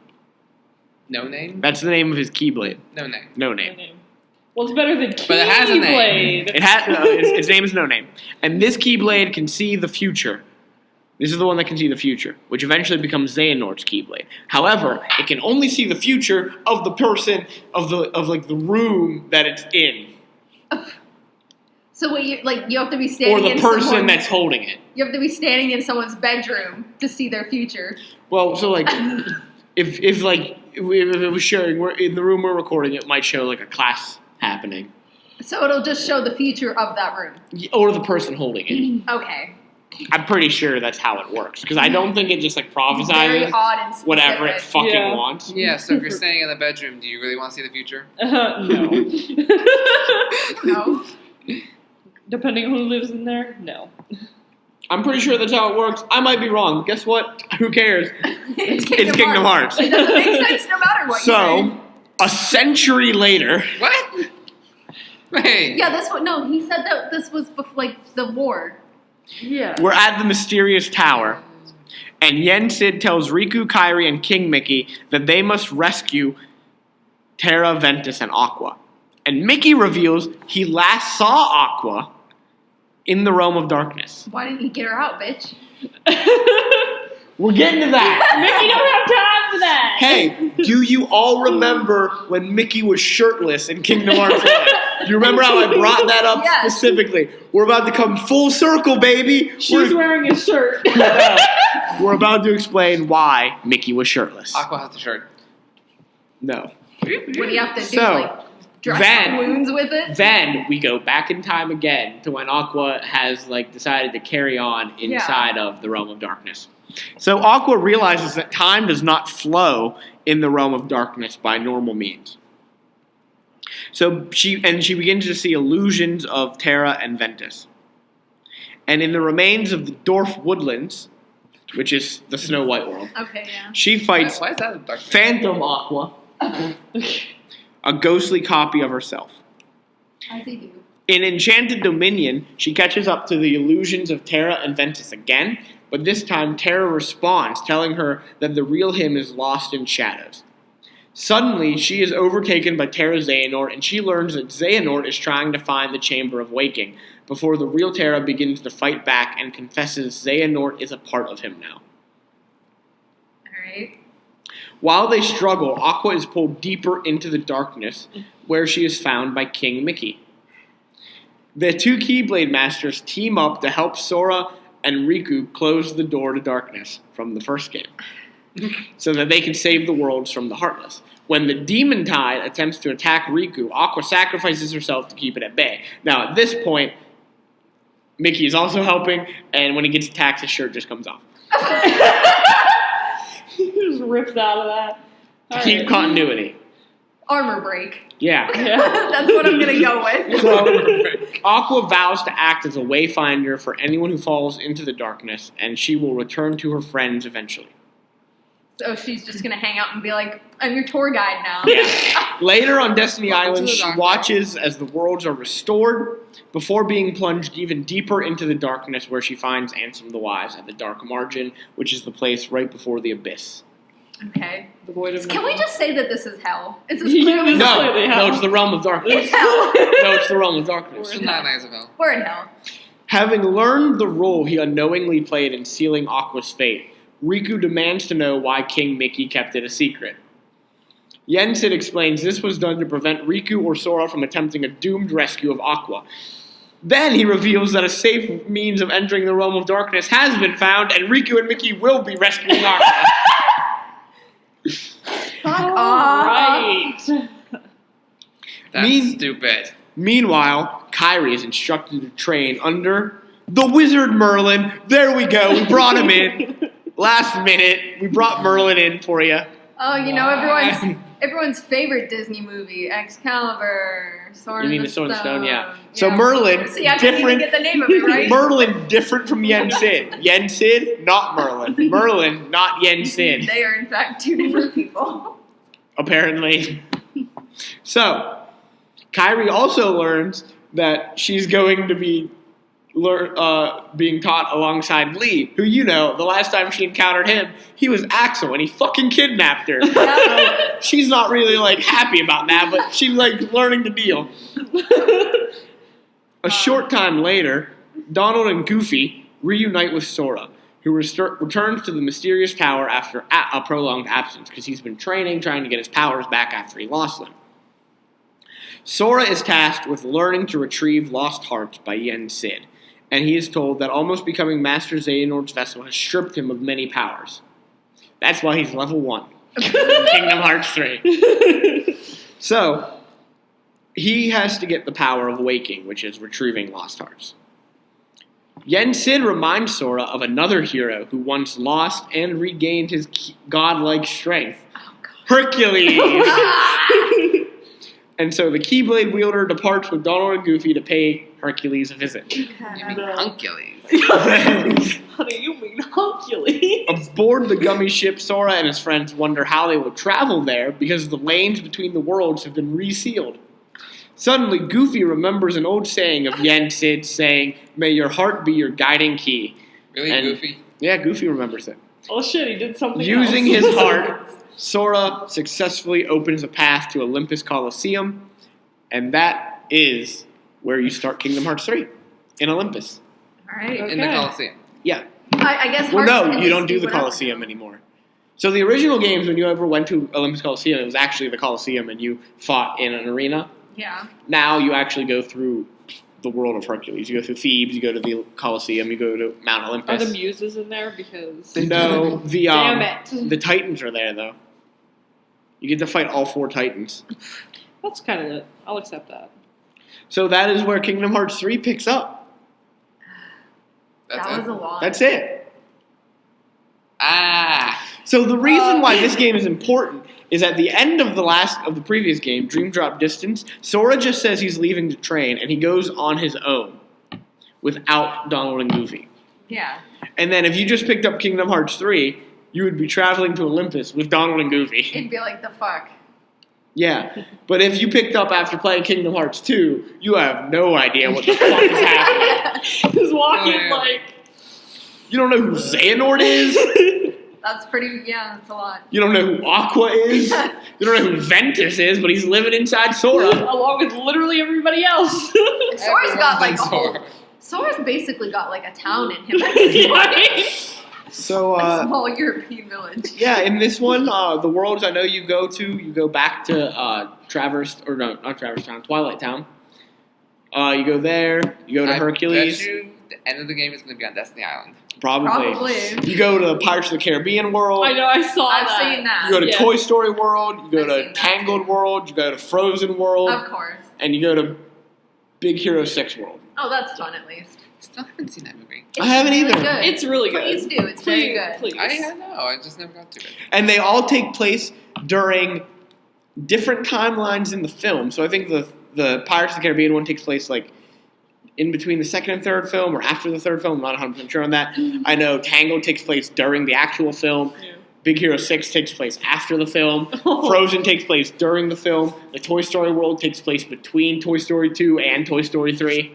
No name?
That's the name of his Keyblade.
No name.
No Name.
Well, it's better than
But it has a name.
Keyblade.
Its name is No Name. And this Keyblade can see the future. This is the one that can see the future, which eventually becomes Xehanort's Keyblade. However, it can only see the future of the person, of the room that it's in.
So what you have to be
Or
standing
the
in
person
someone's,
that's holding it.
you have to be standing in someone's bedroom to see their future.
Well, so like, if it was showing, we're in the room we're recording, it might show like a class happening,
So it'll just show the future of that room.
or the person holding it.
Okay.
I'm pretty sure that's how it works because I don't think it just like
Very
prophesizes
odd and specific.
whatever it fucking
Yeah.
wants.
Yeah, so if you're staying in the bedroom, do you really want to see the future?
No.
No.
Depending on who lives in there, no.
I'm pretty sure that's how it works. I might be wrong. But guess what? Who cares?
It's
It's Kingdom Hearts.
It doesn't make sense no matter what you
So, a century later,
What? Wait.
say. Yeah, this one. No, he said that this was like the war.
Yeah.
we're at the mysterious tower, and Yensid tells Riku, Kairi, and King Mickey that they must rescue Terra, Ventus, and Aqua. And Mickey reveals he last saw Aqua in the Realm of Darkness.
Why didn't you get her out, bitch?
We're getting to that.
Mickey don't have time for that.
Hey, do you all remember when Mickey was shirtless in Kingdom Hearts 1? You remember how I brought that up
Yes.
specifically? We're about to come full circle, baby.
She's wearing a shirt.
We're about to explain why Mickey was shirtless.
Aqua has the shirt.
No.
What do you have to do?
So,
Like dress
then-
the wounds with it?
Then we go back in time again to when Aqua has decided to carry on inside of the Realm of Darkness. So Aqua realizes that time does not flow in the Realm of Darkness by normal means. So she begins to see illusions of Terra and Ventus. And in the remains of the Dwarf Woodlands, which is the Snow White world,
Okay, yeah.
she fights
Why is that a dark?
Phantom Aqua, a ghostly copy of herself.
As they do.
In Enchanted Dominion, she catches up to the illusions of Terra and Ventus again, but this time Terra responds, telling her that the real him is lost in shadows. Suddenly, she is overtaken by Terra Xehanort, and she learns that Xehanort is trying to find the Chamber of Waking before the real Terra begins to fight back and confesses Xehanort is a part of him now.
Alright.
While they struggle, Aqua is pulled deeper into the darkness, where she is found by King Mickey. The two Keyblade Masters team up to help Sora and Riku close the door to darkness from the first game, so that they can save the worlds from the Heartless. When the Demon Tide attempts to attack Riku, Aqua sacrifices herself to keep it at bay. Now, at this point, Mickey is also helping, and when he gets attacked, his shirt just comes off.
He just rips out of that.
To keep continuity.
Armor break.
Yeah.
That's what I'm gonna go with.
So, Aqua vows to act as a wayfinder for anyone who falls into the darkness, and she will return to her friends eventually.
So she's just gonna hang out and be like, I'm your tour guide now.
Yeah. Later on Destiny
Welcome to
Island,
the
she
dark
watches as the worlds are restored before being plunged even deeper into the darkness, where she finds Ansem the Wise at the Dark Margin, which is the place right before the Abyss.
Okay.
The void of
Can we just say that this is hell? Is this
Yeah,
clearly
this is
hell?
clearly
No,
hell.
it's the realm of darkness.
It's hell.
No, it's the realm of darkness.
It's not nice of hell.
We're in hell.
Having learned the role he unknowingly played in sealing Aqua's fate, Riku demands to know why King Mickey kept it a secret. Yensid explains this was done to prevent Riku or Sora from attempting a doomed rescue of Aqua. Then he reveals that a safe means of entering the realm of darkness has been found, and Riku and Mickey will be rescuing Aqua.
Fuck off.
Right.
That's stupid.
Meanwhile, Kairi is instructed to train under the Wizard Merlin. There we go. We brought him in. Last minute, we brought Merlin in for you.
Oh, you know everyone's favorite Disney movie, Excalibur, Sword
You mean
and
the Sword and Stone? Yeah.
Yeah.
So Merlin,
See, I couldn't even
different.
get the name of it right.
Merlin, different from Yensid. Yensid, not Merlin. Merlin, not Yensid.
They are in fact two different people.
Apparently. So, Kairi also learns that she's going to be being taught alongside Lee, who, you know, the last time she encountered him, he was Axel, and he fucking kidnapped her. So she's not really, like, happy about that, but she's, like, learning the deal. A short time later, Donald and Goofy reunite with Sora, who returns to the mysterious tower after a prolonged absence, because he's been training, trying to get his powers back after he lost them. Sora is tasked with learning to retrieve lost hearts by Yensid, and he is told that almost becoming Master Xehanort's vessel has stripped him of many powers. That's why he's level 1 in Kingdom Hearts 3. So, he has to get the power of Waking, which is retrieving lost hearts. Yensid reminds Sora of another hero who once lost and regained his godlike strength. Hercules! And so the Keyblade wielder departs with Donald and Goofy to pay Hercules a visit.
You mean Hercules?
Honey, you mean Hercules?
Aboard the gummy ship, Sora and his friends wonder how they will travel there because the lanes between the worlds have been resealed. Suddenly, Goofy remembers an old saying of Yensid saying, "May your heart be your guiding key."
Really,
And-
Goofy?
Yeah, Goofy remembers it.
Oh shit, he did something
Using
else.
his heart, Sora successfully opens a path to Olympus Coliseum, and that is where you start Kingdom Hearts 3, in Olympus.
Alright.
Okay.
In the Coliseum.
Yeah.
I guess
Well,
Hearts
no,
can
you
just
don't do the
whatever.
Coliseum anymore. So the original games, when you ever went to Olympus Coliseum, it was actually the Coliseum, and you fought in an arena.
Yeah.
Now you actually go through the world of Hercules. You go through Thebes, you go to the Coliseum, you go to Mount
Are the
Olympus.
muses in there? Because
No, the
damn it.
the Titans are there though. You get to fight all 4 Titans.
That's kind of it. I'll accept that.
So that is where Kingdom Hearts 3 picks up.
That's
That
it.
was a lot.
That's it.
Ah!
So the reason why this game is important is at the end of the previous game, Dream Drop Distance, Sora just says he's leaving to train, and he goes on his own without Donald and Goofy.
Yeah.
And then if you just picked up Kingdom Hearts 3, you would be traveling to Olympus with Donald and Goofy.
It'd be like the fuck.
Yeah, but if you picked up after playing Kingdom Hearts 2, you have no idea what the fuck is happening.
He's walking
Yeah.
like...
You don't know who Xehanort is?
That's pretty. Yeah, that's a lot.
You don't know who Aqua is. You don't know who Ventus is, but he's living inside Sora.
Along with literally everybody else.
Sora's got like a
Sora.
whole. Sora's basically got like a town in him at this point.
So,
A small European village.
yeah, in this one, the worlds I know you go back to not Traverse Town, Twilight Town. You go there, you go to Hercules.
Bet you the end of the game is going to be on Destiny Island.
Probably. You go to Pirates of the Caribbean world.
I know, I saw
I've
that.
seen that.
You go to
Yeah.
Toy Story World. You go
I've
to
seen that.
Tangled World. You go to Frozen World.
Of course.
And you go to Big Hero 6 World.
Oh, that's fun at least.
Still haven't seen that movie.
I haven't
really
either.
Good.
It's really good.
Please do. It's very good.
Please.
I know. I just never got to it.
And they all take place during different timelines in the film. So I think the Pirates of the Caribbean one takes place like in between the second and third film or after the third film. I'm not 100% sure on that. I know Tangled takes place during the actual film.
Yeah.
Big Hero 6 takes place after the film. Frozen takes place during the film. The Toy Story world takes place between Toy Story 2 and Toy Story 3.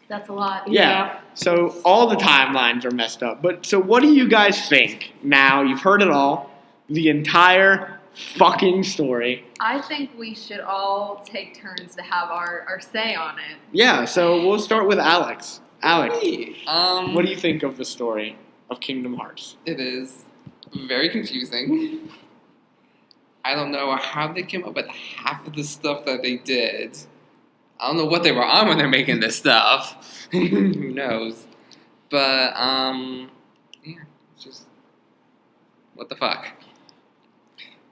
That's a lot.
Yeah. So all the timelines are messed up. But so what do you guys think? Now, you've heard it all. The entire fucking story.
I think we should all take turns to have our say on it.
Yeah, so we'll start with Alex. Alex, what do you think of the story of Kingdom Hearts?
It is very confusing. I don't know how they came up with half of the stuff that they did. I don't know what they were on when they're making this stuff. Who knows? But, yeah, it's just, what the fuck?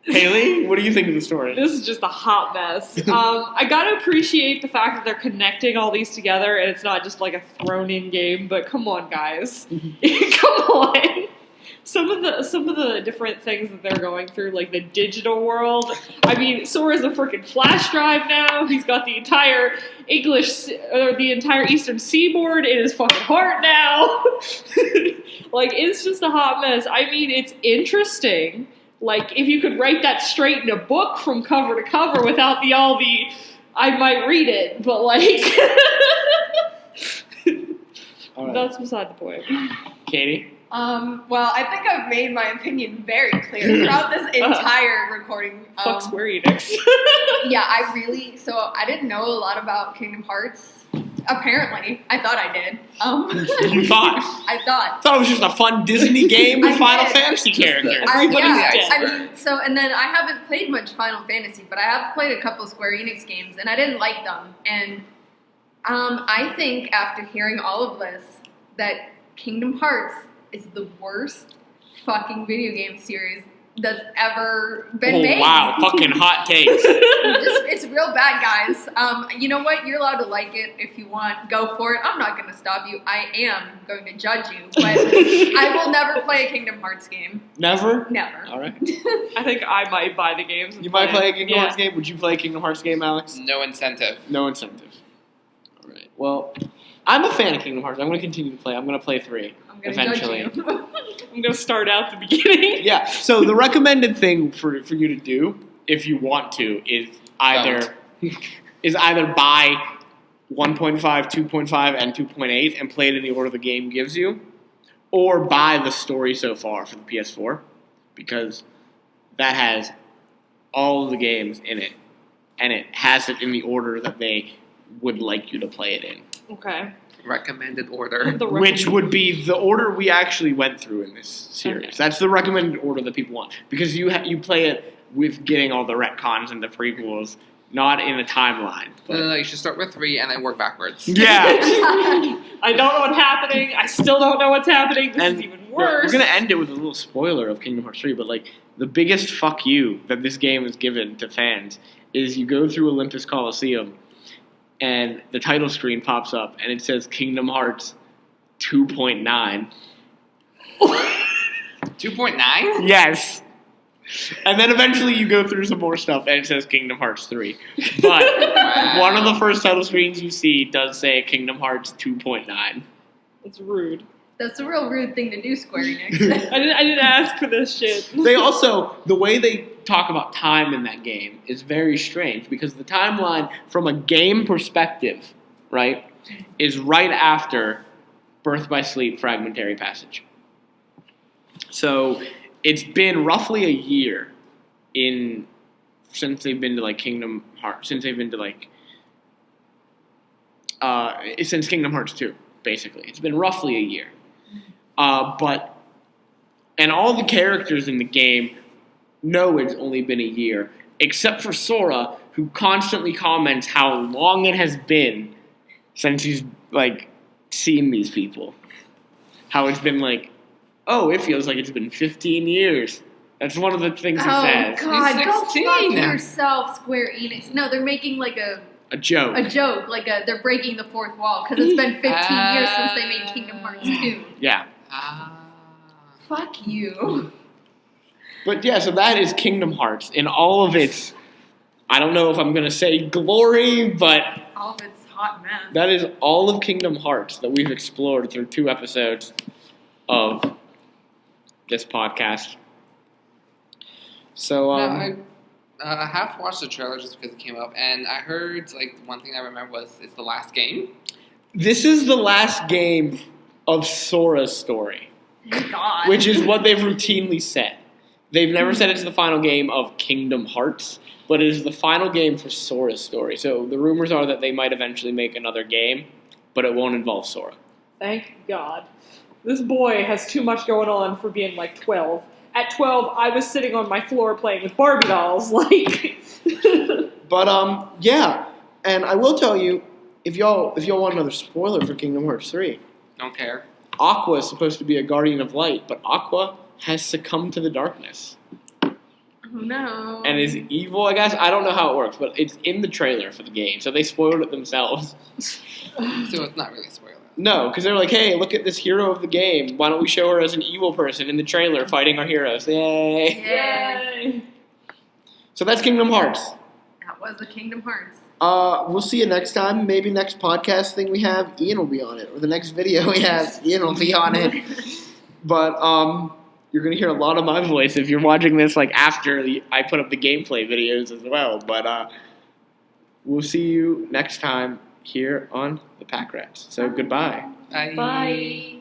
Haley, what do you think of the story?
This is just a hot mess. I gotta appreciate the fact that they're connecting all these together and it's not just like a thrown-in game. But come on, guys, come on. Some of the different things that they're going through, like the digital world. I mean, Sora's a freaking flash drive now. He's got the entire the entire Eastern Seaboard in his fucking heart now. Like, it's just a hot mess. I mean, it's interesting. Like, if you could write that straight in a book from cover to cover without all the, I might read it, but like,
All right.
that's beside the point.
Katie?
Well, I think I've made my opinion very clear throughout this entire recording.
Fuck Square Enix.
Yeah, I didn't know a lot about Kingdom Hearts. Apparently. I thought I did.
You thought?
I thought.
I thought it was just a fun Disney game with
I
Final
did.
Fantasy characters.
Everybody's dead.
I mean, and then I haven't played much Final Fantasy, but I have played a couple Square Enix games, and I didn't like them. And I think after hearing all of this, that Kingdom Hearts is the worst fucking video game series that's ever been made.
Wow, fucking hot takes.
It's real bad, guys. You know what? You're allowed to like it if you want. Go for it. I'm not going to stop you. I am going to judge you, but I will never play a Kingdom Hearts game.
Never?
Never.
All right.
I think I might buy the games. And
You might play a Kingdom
Yeah.
Hearts game? Would you play a Kingdom Hearts game, Alex?
No incentive.
No incentive. All right. Well, I'm a fan of Kingdom Hearts. I'm going to continue to play. I'm going to play 3
I'm going to
eventually.
judge you.
I'm gonna start out the beginning.
Yeah. So the recommended thing for you to do, if you want to, is either buy 1.5, 2.5, and 2.8 and play it in the order the game gives you, or buy the story so far for the PS4, because that has all of the games in it, and it has it in the order that they would like you to play it in.
Okay.
Recommended order.
Which would be the order we actually went through in this series.
Okay.
That's the recommended order that people want. Because you play it with getting all the retcons and the prequels, not in a timeline. But
No, you should start with 3 and then work backwards.
yeah.
I don't know what's happening. I still don't know what's happening. This
And
is even worse.
We're going to end it with a little spoiler of Kingdom Hearts 3, but like the biggest fuck you that this game has given to fans is you go through Olympus Coliseum and the title screen pops up and it says Kingdom Hearts 2.9.
2.9?
Yes. And then eventually you go through some more stuff and it says Kingdom Hearts 3. But
Wow.
one of the first title screens you see does say Kingdom Hearts 2.9.
It's rude.
That's a real rude thing to do, Square Enix.
I didn't ask for this shit.
They also, the way they talk about time in that game is very strange because the timeline from a game perspective, right, is right after Birth by Sleep Fragmentary Passage. So it's been roughly a year since they've been to like Kingdom Hearts, since Kingdom Hearts 2, basically. It's been roughly a year. And all the characters in the game know it's only been a year, except for Sora, who constantly comments how long it has been since he's, like, seen these people. How it's been like, oh, it feels like it's been 15 years. That's one of the things he says.
Oh, God,
He's
go fuck
16 now.
yourself, Square Enix. No, they're making, like,
A joke.
a joke. Like, they're breaking the fourth wall, because it's been 15 years since they made Kingdom Hearts 2.
Yeah.
Fuck you.
But yeah, so that is Kingdom Hearts in all of its, I don't know if I'm going to say glory, but
All of its hot mess.
that is all of Kingdom Hearts that we've explored through 2 episodes of this podcast. So,
I half watched the trailer just because it came up, and I heard, like, one thing I remember was it's the last game.
this is the last game of Sora's story,
Thank God.
which is what they've routinely said. They've never said it's the final game of Kingdom Hearts, but it is the final game for Sora's story. So the rumors are that they might eventually make another game, but it won't involve Sora.
Thank God. This boy has too much going on for being like 12. At 12, I was sitting on my floor playing with Barbie dolls, like.
But yeah, and I will tell you, if y'all want another spoiler for Kingdom Hearts 3,
Don't care.
Aqua is supposed to be a guardian of light, but Aqua has succumbed to the darkness
Oh, no.
and is evil, I guess. I don't know how it works, but it's in the trailer for the game, so they spoiled it themselves.
So it's not really a spoiler.
No, because they're like, hey, look at this hero of the game. Why don't we show her as an evil person in the trailer fighting our heroes? Yay.
Yay!
So that's Kingdom Hearts.
That was the Kingdom Hearts.
We'll see you next time. Maybe next podcast thing we have, Ian will be on it. Or the next video we have, Ian will be on it. But you're going to hear a lot of my voice if you're watching this like after I put up the gameplay videos as well. But we'll see you next time here on the PACRats. So goodbye.
Bye.
Bye.